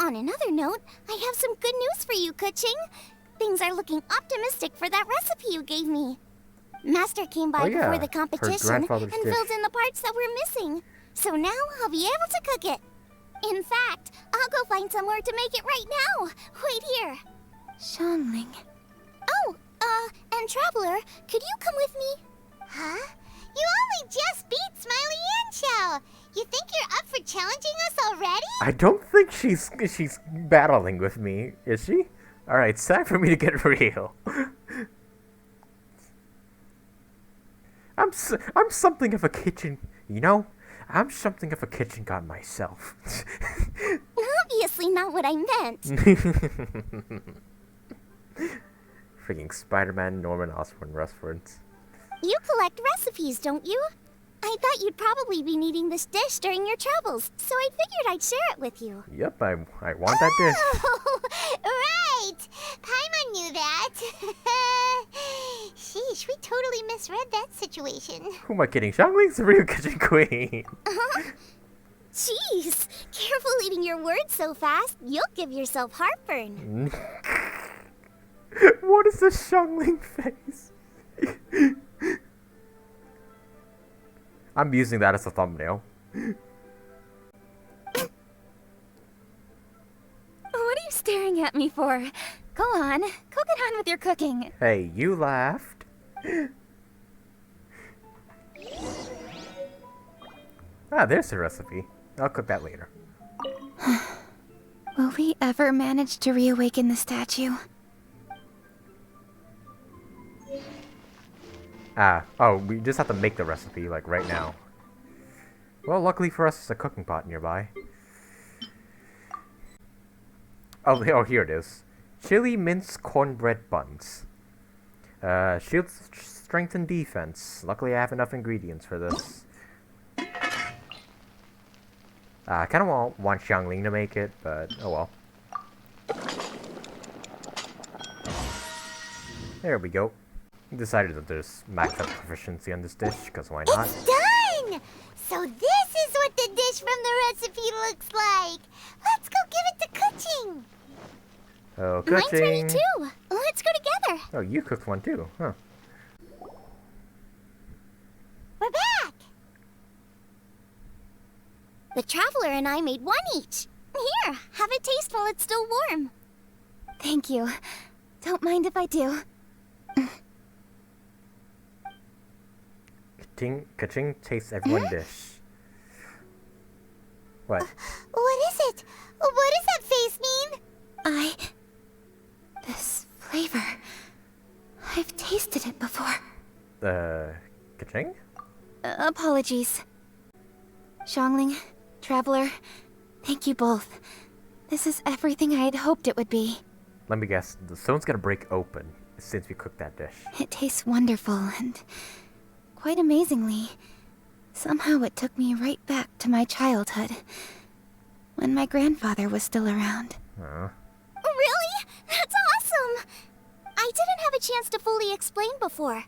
On another note, I have some good news for you, Keqing. Things are looking optimistic for that recipe you gave me. Master came by before the competition and filled in the parts that were missing. So now I'll be able to cook it. In fact, I'll go find somewhere to make it right now. Wait here.
Xiangling.
Oh, and Traveler, could you come with me?
Huh? You only just beat Smiley Yanxiao. You think you're up for challenging us already?
I don't think she's battling with me, is she? Alright, it's time for me to get real. I'm something of a kitchen, you know? I'm something of a kitchen god myself.
I'll
obviously not what I meant.
Freaking Spider-Man Norman Osborn reference.
You collect recipes, don't you? I thought you'd probably be needing this dish during your travels, so I figured I'd share it with you.
Yep, I want that dish.
Oh, right! Paimon knew that. Sheesh, we totally misread that situation.
Who am I kidding? Xiangling's the real kitchen queen.
Jeez, careful eating your words so fast. You'll give yourself heartburn.
What is this Xiangling face? I'm using that as a thumbnail.
What are you staring at me for? Go on, get on with your cooking.
Hey, you laughed. Ah, there's the recipe. I'll cook that later.
Will we ever manage to reawaken the statue?
Oh, we just have to make the recipe, like, right now. Well, luckily for us, there's a cooking pot nearby. Oh, here it is. Chili minced cornbread buns. Shield strength and defense. Luckily, I have enough ingredients for this. I kind of want Xiangling to make it, but oh well. There we go. Decided that there's maxed out proficiency on this dish, because why not?
It's done! So this is what the dish from the recipe looks like. Let's go give it to Keqing.
Oh,
Mine's ready
Keqing.
too. Let's go together.
Oh, you cooked one too, huh?
We're back. The Traveler and I made one each. Here, have it taste while it's still warm.
Thank you. Don't mind if I do.
Keqing tastes everyone's dish. What?
What is it? What does that face mean?
This flavor. I've tasted it before.
Keqing?
Apologies. Xiangling, Traveler, thank you both. This is everything I had hoped it would be.
Let me guess, the stone's gonna break open since we cooked that dish.
It tastes wonderful and quite amazingly, somehow it took me right back to my childhood, when my grandfather was still around.
Really? That's awesome! I didn't have a chance to fully explain before.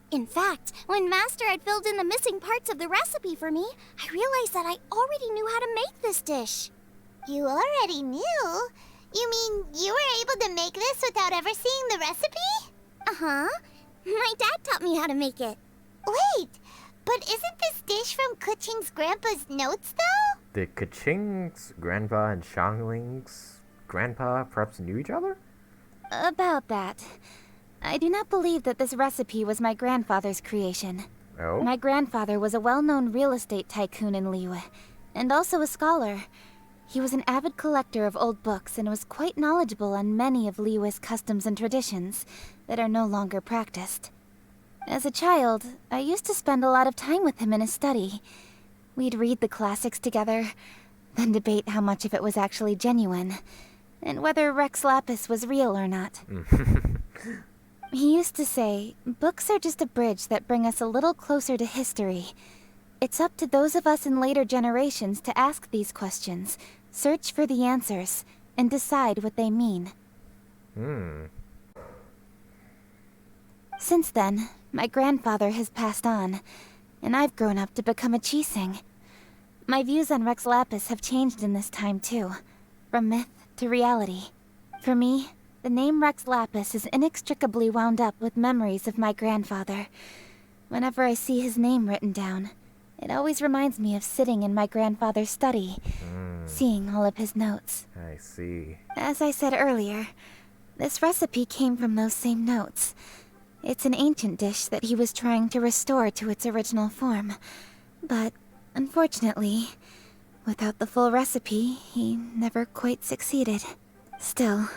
In fact, when Master had filled in the missing parts of the recipe for me, I realized that I already knew how to make this dish. You already knew? You mean you were able to make this without ever seeing the recipe? Uh-huh. My dad taught me how to make it. Wait, but isn't this dish from Keqing's grandpa's notes, though?
Did Keqing's grandpa and Xiangling's grandpa perhaps knew each other?
About that. I do not believe that this recipe was my grandfather's creation.
Oh?
My grandfather was a well-known real estate tycoon in Liyue, and also a scholar. He was an avid collector of old books and was quite knowledgeable on many of Liyue's customs and traditions that are no longer practiced. As a child, I used to spend a lot of time with him in his study. We'd read the classics together, then debate how much of it was actually genuine, and whether Rex Lapis was real or not. He used to say, books are just a bridge that bring us a little closer to history. It's up to those of us in later generations to ask these questions, search for the answers, and decide what they mean. Since then, my grandfather has passed on, and I've grown up to become a Keqing. My views on Rex Lapis have changed in this time too, from myth to reality. For me, the name Rex Lapis is inextricably wound up with memories of my grandfather. Whenever I see his name written down, it always reminds me of sitting in my grandfather's study, seeing all of his notes.
I see.
As I said earlier, this recipe came from those same notes. It's an ancient dish that he was trying to restore to its original form. But, unfortunately, without the full recipe, he never quite succeeded. Still,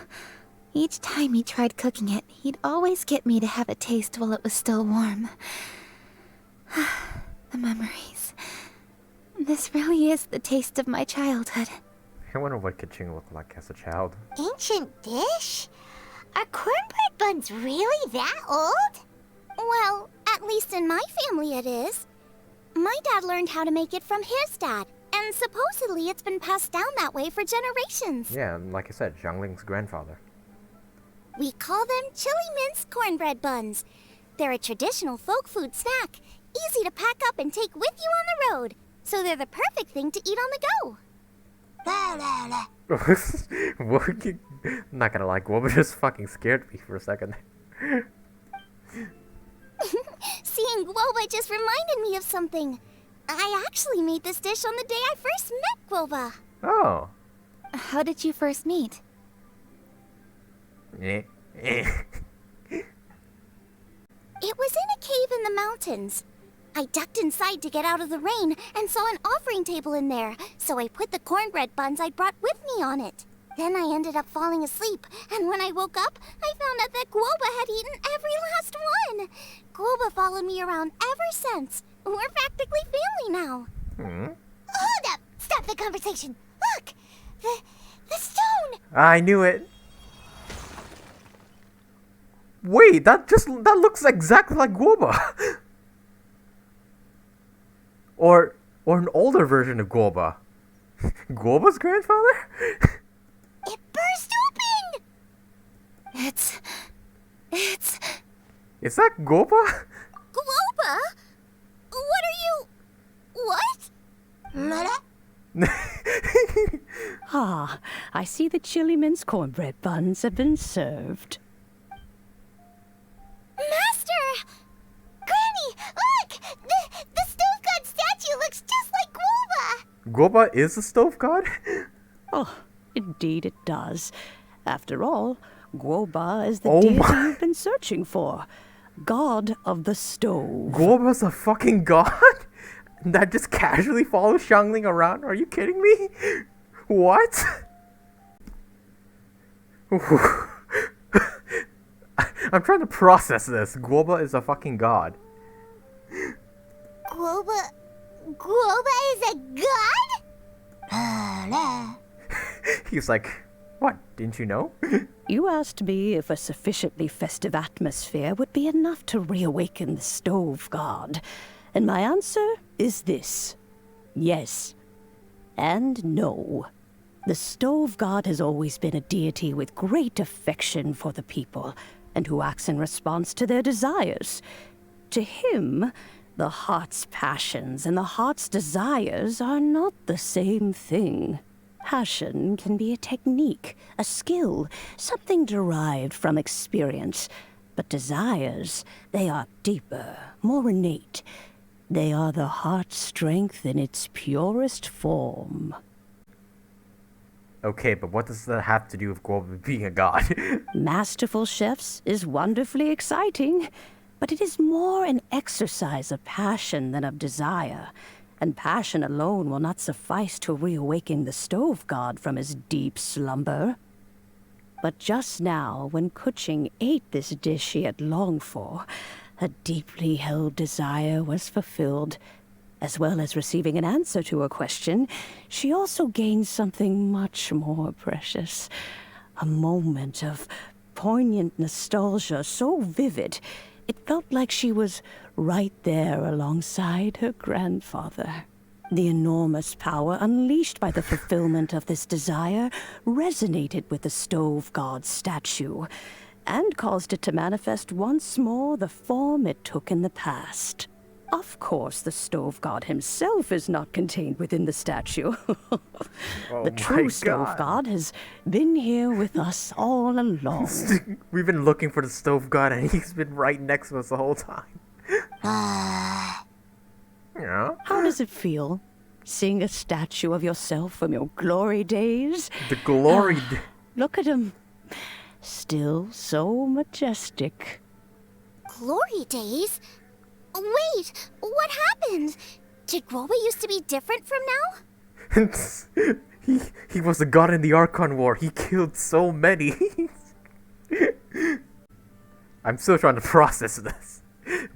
each time he tried cooking it, he'd always get me to have a taste while it was still warm. The memories. This really is the taste of my childhood.
I wonder what Keqing looked like as a child.
Ancient dish? Are cornbread buns really that old? Well, at least in my family it is. My dad learned how to make it from his dad, and supposedly it's been passed down that way for generations.
Yeah, and like I said, Xiangling's grandfather.
We call them chili mince cornbread buns. They're a traditional folk food snack, easy to pack up and take with you on the road. So they're the perfect thing to eat on the go.
Not gonna lie, Guoba just fucking scared me for a second.
Seeing Guoba just reminded me of something. I actually made this dish on the day I first met Guoba.
Oh.
How did you first meet?
It was in a cave in the mountains. I ducked inside to get out of the rain and saw an offering table in there, so I put the cornbread buns I'd brought with me on it. Then I ended up falling asleep, and when I woke up, I found out that Guoba had eaten every last one. Guoba followed me around ever since. We're practically family now. Hold up! Stop the conversation! Look! The stone!
I knew it! Wait, that looks exactly like Guoba! Or an older version of Guoba. Guoba's grandfather?
It burst open!
It's...
Is that Guoba?
Guoba? What are you... What?
Ah, I see the chili mince cornbread buns have been served.
Master! Granny, look! The stove god statue looks just like Guoba!
Guoba is a stove god?
Oh, indeed it does. After all, Guoba is the
Oh
deity
my-
you've been searching for. God of the stove.
Guoba's a fucking god? That just casually follows Xiangling around? Are you kidding me? What? I'm trying to process this. Guoba is a fucking god.
Guoba is a god?
He's like, what, didn't you know?
You asked me if a sufficiently festive atmosphere would be enough to reawaken the stove god. And my answer is this. Yes. And no. The stove god has always been a deity with great affection for the people, and who acts in response to their desires. To him, the heart's passions and the heart's desires are not the same thing. Passion can be a technique, a skill, something derived from experience. But desires, they are deeper, more innate. They are the heart's strength in its purest form.
Okay, but what does that have to do with Guoba being a god?
Masterful chefs is wonderfully exciting, but it is more an exercise of passion than of desire. And passion alone will not suffice to reawaken the stove god from his deep slumber. But just now, when Keqing ate this dish he had longed for, a deeply held desire was fulfilled. As well as receiving an answer to her question, she also gained something much more precious. A moment of poignant nostalgia so vivid, it felt like she was right there alongside her grandfather. The enormous power unleashed by the fulfillment of this desire resonated with the stove god's statue, and caused it to manifest once more the form it took in the past. Of course, the stove god himself is not contained within the statue. The true stove god has been here with us all along.
We've been looking for the stove god and he's been right next to us the whole time. Yeah.
How does it feel, seeing a statue of yourself from your glory days?
The glory...
Look at him. Still so majestic.
Glory days? Wait, what happened? Did Guoba used to be different from now?
he was a god in the Archon War. He killed so many. I'm still trying to process this.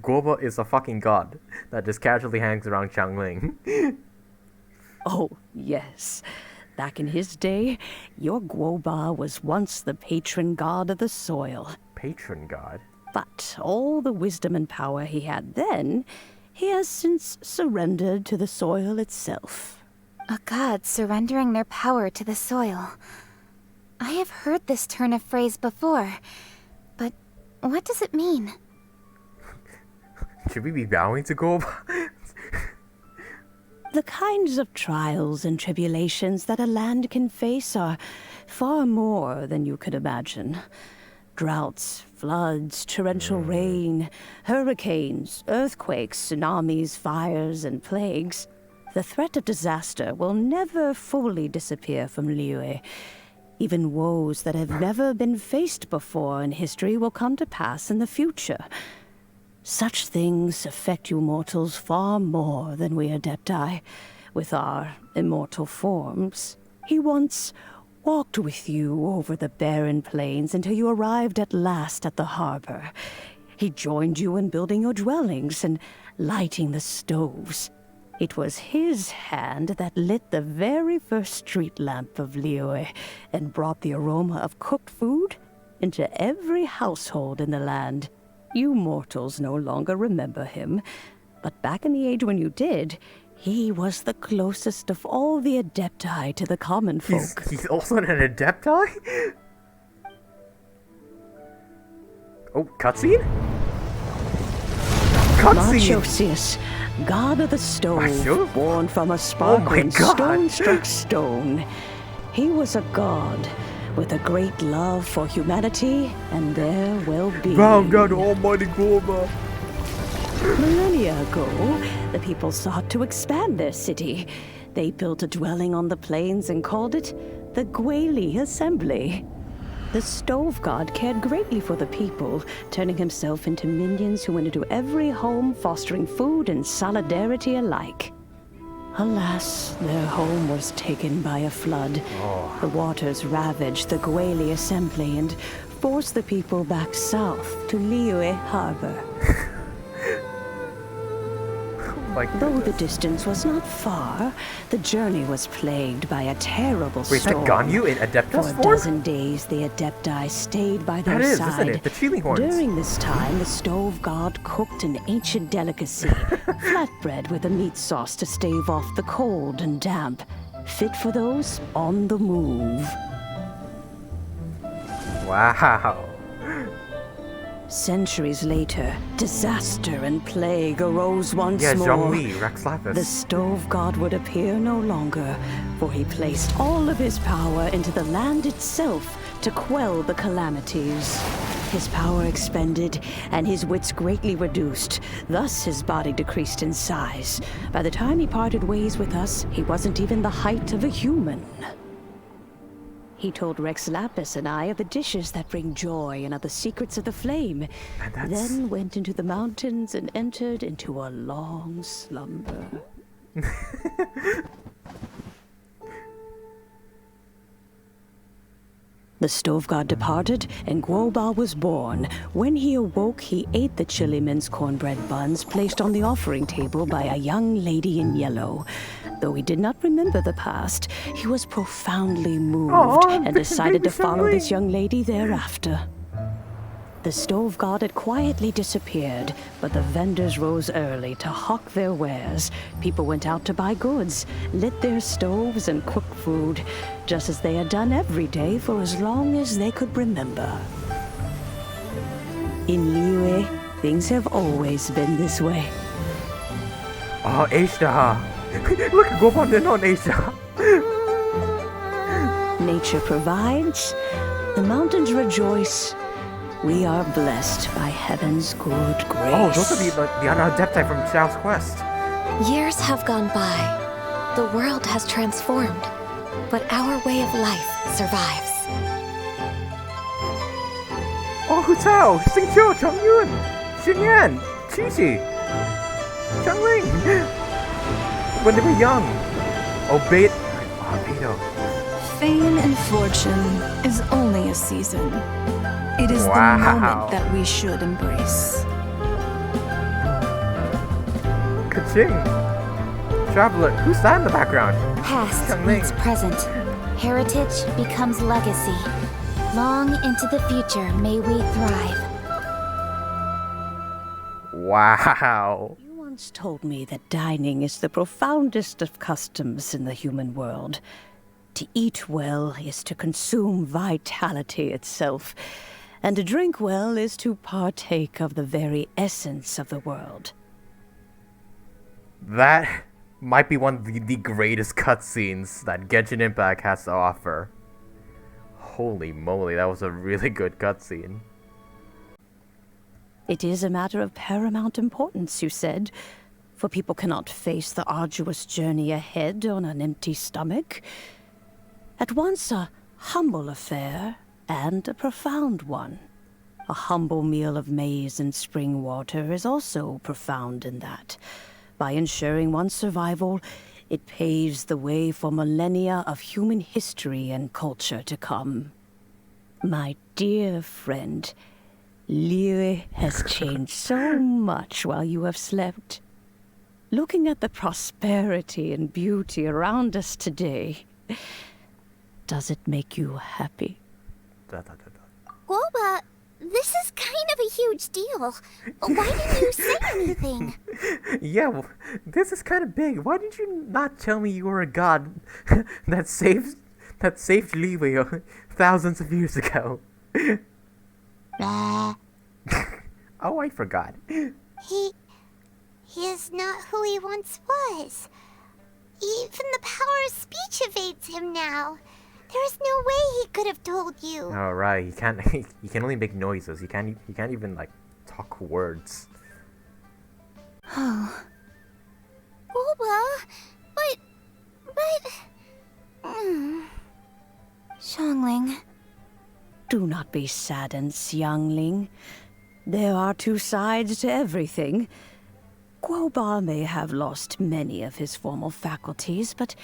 Guoba is a fucking god that just casually hangs around Xiangling.
Oh, yes. Back in his day, your Guoba was once the patron god of the soil.
Patron god?
But all the wisdom and power he had then, he has since surrendered to the soil itself.
A god surrendering their power to the soil. I have heard this turn of phrase before, but what does it mean?
Should we be bowing to Guoba?
The kinds of trials and tribulations that a land can face are far more than you could imagine. Droughts, floods, torrential rain, hurricanes, earthquakes, tsunamis, fires, and plagues. The threat of disaster will never fully disappear from Liyue. Even woes that have never been faced before in history will come to pass in the future. Such things affect you mortals far more than we Adepti, with our immortal forms. He once walked with you over the barren plains until you arrived at last at the harbor. He joined you in building your dwellings and lighting the stoves. It was his hand that lit the very first street lamp of Liyue and brought the aroma of cooked food into every household in the land. You mortals no longer remember him, but back in the age when you did, he was the closest of all the Adepti to the common folk.
He's also an Adepti? Oh, cutscene? Cutscene!
Moonchase, god of the stove, born from a sparkling stone-struck stone. He was a god with a great love for humanity and their well-being.
Bow down to Almighty Guoba.
Millennia ago, the people sought to expand their city. They built a dwelling on the plains and called it the Gueli Assembly. The stove god cared greatly for the people, turning himself into minions who went into every home, fostering food and solidarity alike. Alas, their home was taken by a flood. The waters ravaged the Gueli Assembly and forced the people back south to Liyue Harbor. Though the distance was not far, the journey was plagued by a terrible storm.
Wait, that Ganyu in Adeptus
For
form?
a dozen days, the Adepti stayed by their side.
That is, isn't it? The Xiangling horns.
During this time, the stove god cooked an ancient delicacy, flatbread with a meat sauce to stave off the cold and damp, fit for those on the move.
Wow.
Centuries later, disaster and plague arose once more.
Xiangling, Rex Lapis.
The stove god would appear no longer, for he placed all of his power into the land itself to quell the calamities. His power expended, and his wits greatly reduced. Thus his body decreased in size. By the time he parted ways with us, he wasn't even the height of a human. He told Rex Lapis and I of the dishes that bring joy and of the secrets of the flame, then went into the mountains and entered into a long slumber. The stove god departed, and Guoba was born. When he awoke, he ate the chili minced cornbread buns placed on the offering table by a young lady in yellow. Though he did not remember the past, he was profoundly moved and decided to follow this young lady thereafter. The stove god had quietly disappeared, but the vendors rose early to hawk their wares. People went out to buy goods, lit their stoves, and cooked food, just as they had done every day for as long as they could remember. In Liyue, things have always been this way.
Oh, Aisha! Look, go on and on, Aisha!
Nature provides, the mountains rejoice. We are blessed by heaven's good grace.
Oh, those are the Unadepti from Xiao's quest.
Years have gone by. The world has transformed, but our way of life survives.
Oh, Hu Tao, Xingqiu, Chongyun, Xinyan, Qixi, Xiangling. When they were young. Beidou.
Fame and fortune is only a season. It is the moment that we should embrace.
Keqing. Traveler, who's that in the background?
Past meets present. Heritage becomes legacy. Long into the future may we thrive.
Wow.
You once told me that dining is the profoundest of customs in the human world. To eat well is to consume vitality itself, and to drink well is to partake of the very essence of the world.
That might be one of the greatest cutscenes that Genshin Impact has to offer. Holy moly, that was a really good cutscene.
It is a matter of paramount importance, you said, for people cannot face the arduous journey ahead on an empty stomach. At once a humble affair and a profound one. A humble meal of maize and spring water is also profound in that. By ensuring one's survival, it paves the way for millennia of human history and culture to come. My dear friend, Liyue has changed so much while you have slept. Looking at the prosperity and beauty around us today, does it make you happy?
Guoba, this is kind of a huge deal. Why didn't you say anything?
Yeah, well, this is kind of big. Why did you not tell me you were a god that saved Liyue thousands of years ago? Oh, I forgot.
He is not who he once was. Even the power of speech evades him now. There is no way he could have told you.
Oh right, he can't. He can only make noises. He can't even like talk words.
Oh. Guoba, but.
Xiangling.
Do not be saddened, Xiangling. There are two sides to everything. Guoba may have lost many of his formal faculties, but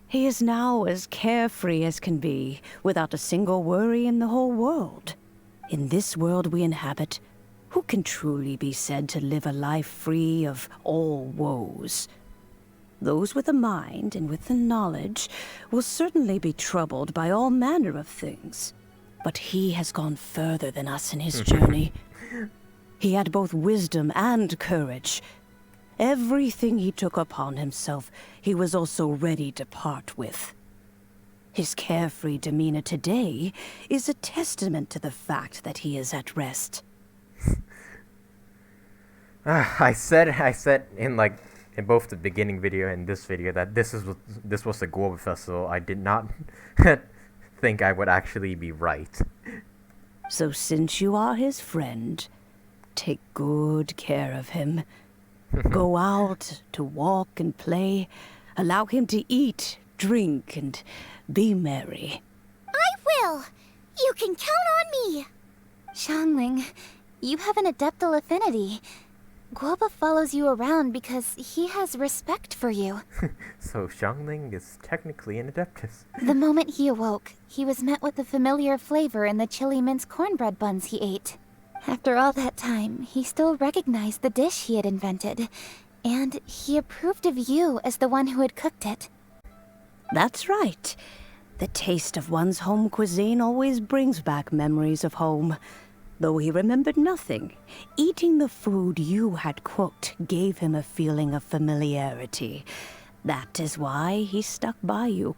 he is now as carefree as can be, without a single worry in the whole world. In this world we inhabit, who can truly be said to live a life free of all woes? Those with a mind and with the knowledge will certainly be troubled by all manner of things. But he has gone further than us in his journey. He had both wisdom and courage. Everything he took upon himself, he was also ready to part with. His carefree demeanor today is a testament to the fact that he is at rest.
I said in both the beginning video and this video that this was the Guoba festival. I did not think I would actually be right.
So since you are his friend, take good care of him. Go out to walk and play. Allow him to eat, drink, and be merry.
I will! You can count on me!
Xiangling, you have an adeptal affinity. Guoba follows you around because he has respect for you.
So Xiangling is technically an adeptus.
The moment he awoke, he was met with the familiar flavor in the chili mince cornbread buns he ate. After all that time, he still recognized the dish he had invented, and he approved of you as the one who had cooked it.
That's right. The taste of one's home cuisine always brings back memories of home. Though he remembered nothing, eating the food you had cooked gave him a feeling of familiarity. That is why he stuck by you.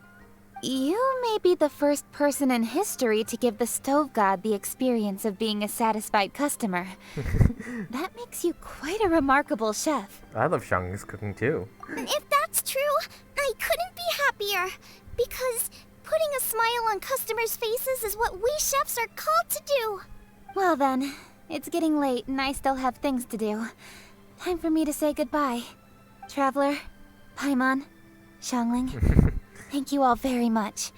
You may be the first person in history to give the stove god the experience of being a satisfied customer. That makes you quite a remarkable chef.
I love Xiangling's cooking too.
If that's true, I couldn't be happier. Because putting a smile on customers' faces is what we chefs are called to do.
Well then, it's getting late and I still have things to do. Time for me to say goodbye. Traveler, Paimon, Xiangling, thank you all very much.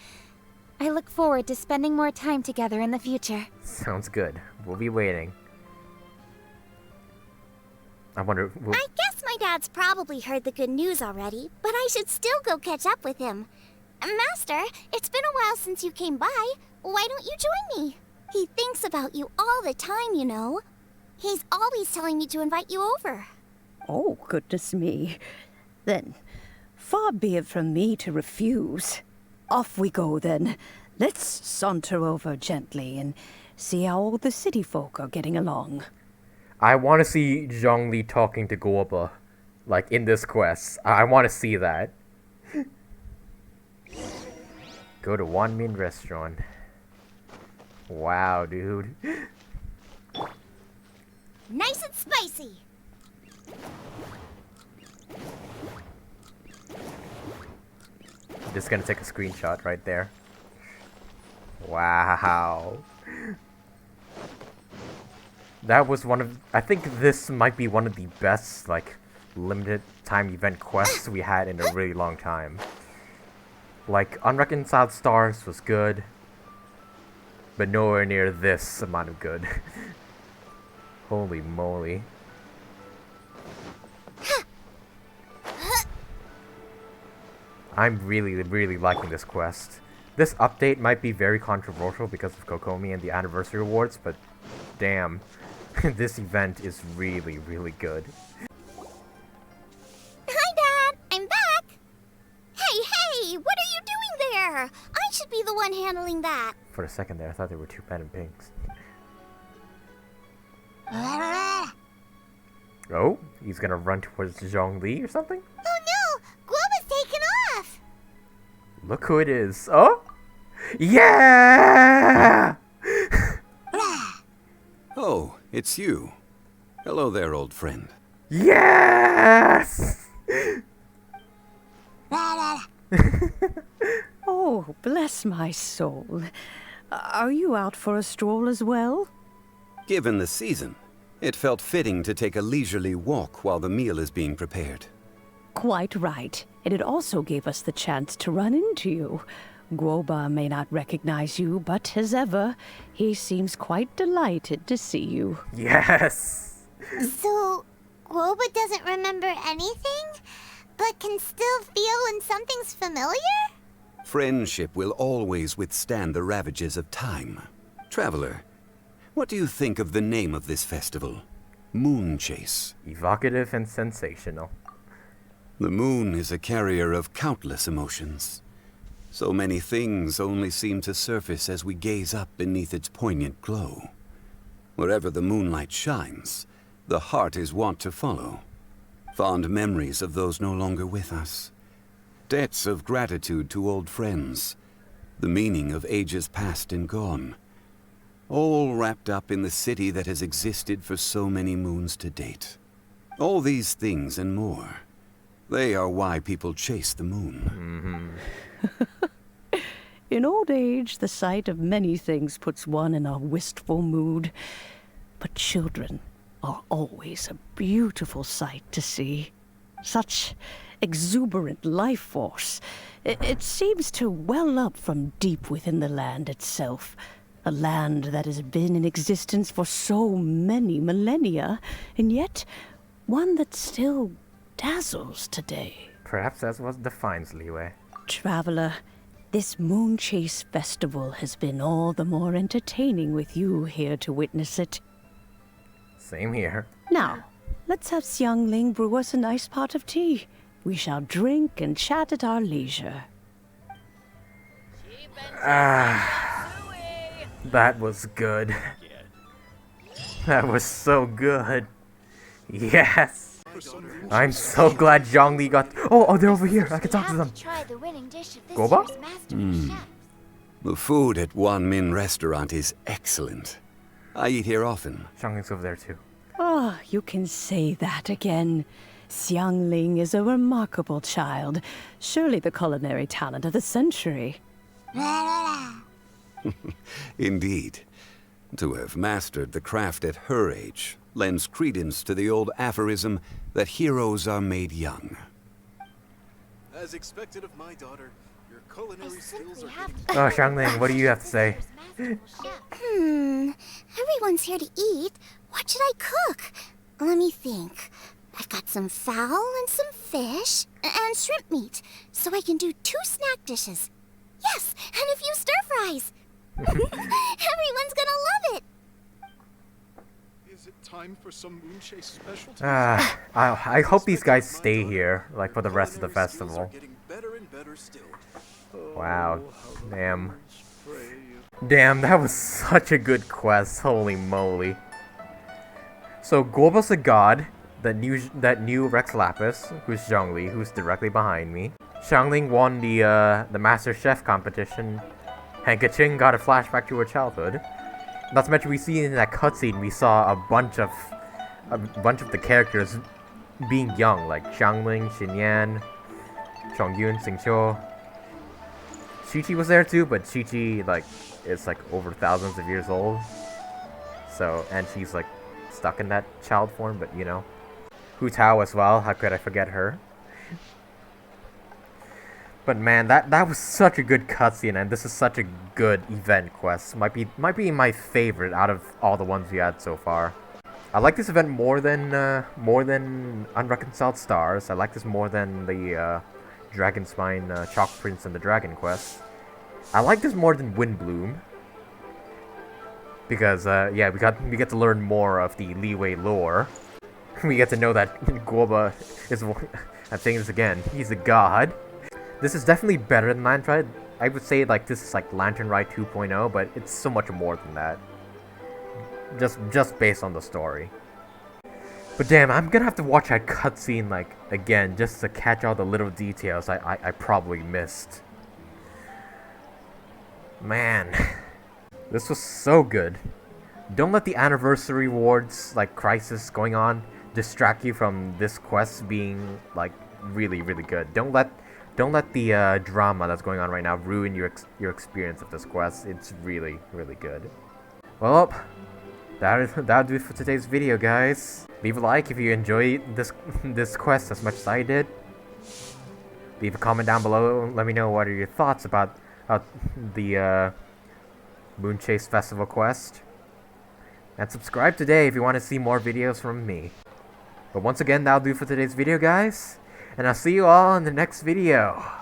I look forward to spending more time together in the future.
Sounds good. We'll be waiting. I wonder...
I guess my dad's probably heard the good news already, but I should still go catch up with him. Master, it's been a while since you came by. Why don't you join me? He thinks about you all the time, you know. He's always telling me to invite you over.
Oh, goodness me. Then, far be it from me to refuse. Off we go then. Let's saunter over gently and see how all the city folk are getting along.
I want to see Xiangling talking to Guoba, like in this quest. I want to see that. Go to Wanmin restaurant. Wow, dude.
Nice and spicy.
Just gonna take a screenshot right there. Wow. That was one of... I think this might be one of the best, like, limited time event quests we had in a really long time. Like, Unreconciled Stars was good, but nowhere near this amount of good. Holy moly. I'm really liking this quest. This update might be very controversial because of Kokomi and the anniversary awards, but damn, this event is really good.
Hi, Dad. I'm back. Hey, what are you doing there? I should be the one handling that.
For a second there, I thought there were two pen and pinks. Oh, he's gonna run towards Xiangling or something?
Oh no! Guoba's taken off!
Look who it is. Oh? Yeah!
Oh, it's you. Hello there, old friend.
Yes!
Oh, bless my soul. Are you out for a stroll as well?
Given the season, it felt fitting to take a leisurely walk while the meal is being prepared.
Quite right. And it also gave us the chance to run into you. Guoba may not recognize you, but as ever, he seems quite delighted to see you.
Yes!
So, Guoba doesn't remember anything, but can still feel when something's familiar?
Friendship will always withstand the ravages of time. Traveler, what do you think of the name of this festival? Moonchase.
Evocative and sensational.
The moon is a carrier of countless emotions. So many things only seem to surface as we gaze up beneath its poignant glow. Wherever the moonlight shines, the heart is wont to follow. Fond memories of those no longer with us. Debts of gratitude to old friends. The meaning of ages past and gone. All wrapped up in the city that has existed for so many moons to date. All these things and more. They are why people chase the moon.
In old age, the sight of many things puts one in a wistful mood. But children are always a beautiful sight to see. Such exuberant life force. It seems to well up from deep within the land itself. A land that has been in existence for so many millennia, and yet one that still dazzles today.
Perhaps that's what defines Liyue.
Traveler, this Moonchase festival has been all the more entertaining with you here to witness it.
Same here.
Now, let's have Xiangling brew us a nice pot of tea. We shall drink and chat at our leisure.
That was good. That was so good. Yes. I'm so glad Xiangling got... Oh, they're over here. I can talk to them. Guoba?
The food at Wanmin restaurant is excellent. I eat here often.
Xiangling's over there too.
Ah, you can say that again. Xiangling is a remarkable child. Surely the culinary talent of the century.
Indeed. To have mastered the craft at her age lends credence to the old aphorism that heroes are made young.
As expected of my daughter, your culinary skills are getting...
Oh, Xiangling, what do you have to say?
Everyone's here to eat. What should I cook? Let me think. I've got some fowl and some fish and shrimp meat, so I can do 2 snack dishes. Yes, and a few stir fries. Everyone's gonna love it.
Is it time for some Moonchase specialties?
I hope these guys stay here, like, for the rest of the festival.
Getting better and better still.
Wow. Damn. Damn, that was such a good quest. Holy moly. So Guoba's a god that knew Rex Lapis, who's Xiangling, who's directly behind me. Xiangling won the Master Chef competition, and Keqing got a flashback to her childhood. Not to mention, we see in that cutscene we saw a bunch of the characters being young, like Xiangling, Xinyan, Chongyun, Xingqiu. Chi-Chi was there too, but Chi-Chi is over thousands of years old. So, and she's stuck in that child form, but you know. Hu Tao as well, how could I forget her? But man, that was such a good cutscene, and this is such a good event quest. Might be my favorite out of all the ones we had so far. I like this event more than Unreconciled Stars. I like this more than the Dragon Spine, Chalk Prince, and the Dragon Quest. I like this more than Windbloom. Because yeah, we get to learn more of the Liyue lore. We get to know that Guoba is, I'm saying this again, he's a god. This is definitely better than Lantern Ride. I would say this is like Lantern Ride 2.0, but it's so much more than that. Just based on the story. But damn, I'm gonna have to watch that cutscene again just to catch all the little details I probably missed. Man, this was so good. Don't let the anniversary rewards Crisis going on distract you from this quest being really good. Don't let the drama that's going on right now ruin your experience of this quest. It's really good. Well, that'll do it for today's video, guys. Leave a like if you enjoyed this quest as much as I did. Leave a comment down below. Let me know what are your thoughts about the Moonchase Festival quest. And subscribe today if you want to see more videos from me. But once again, that'll do for today's video, guys. And I'll see you all in the next video.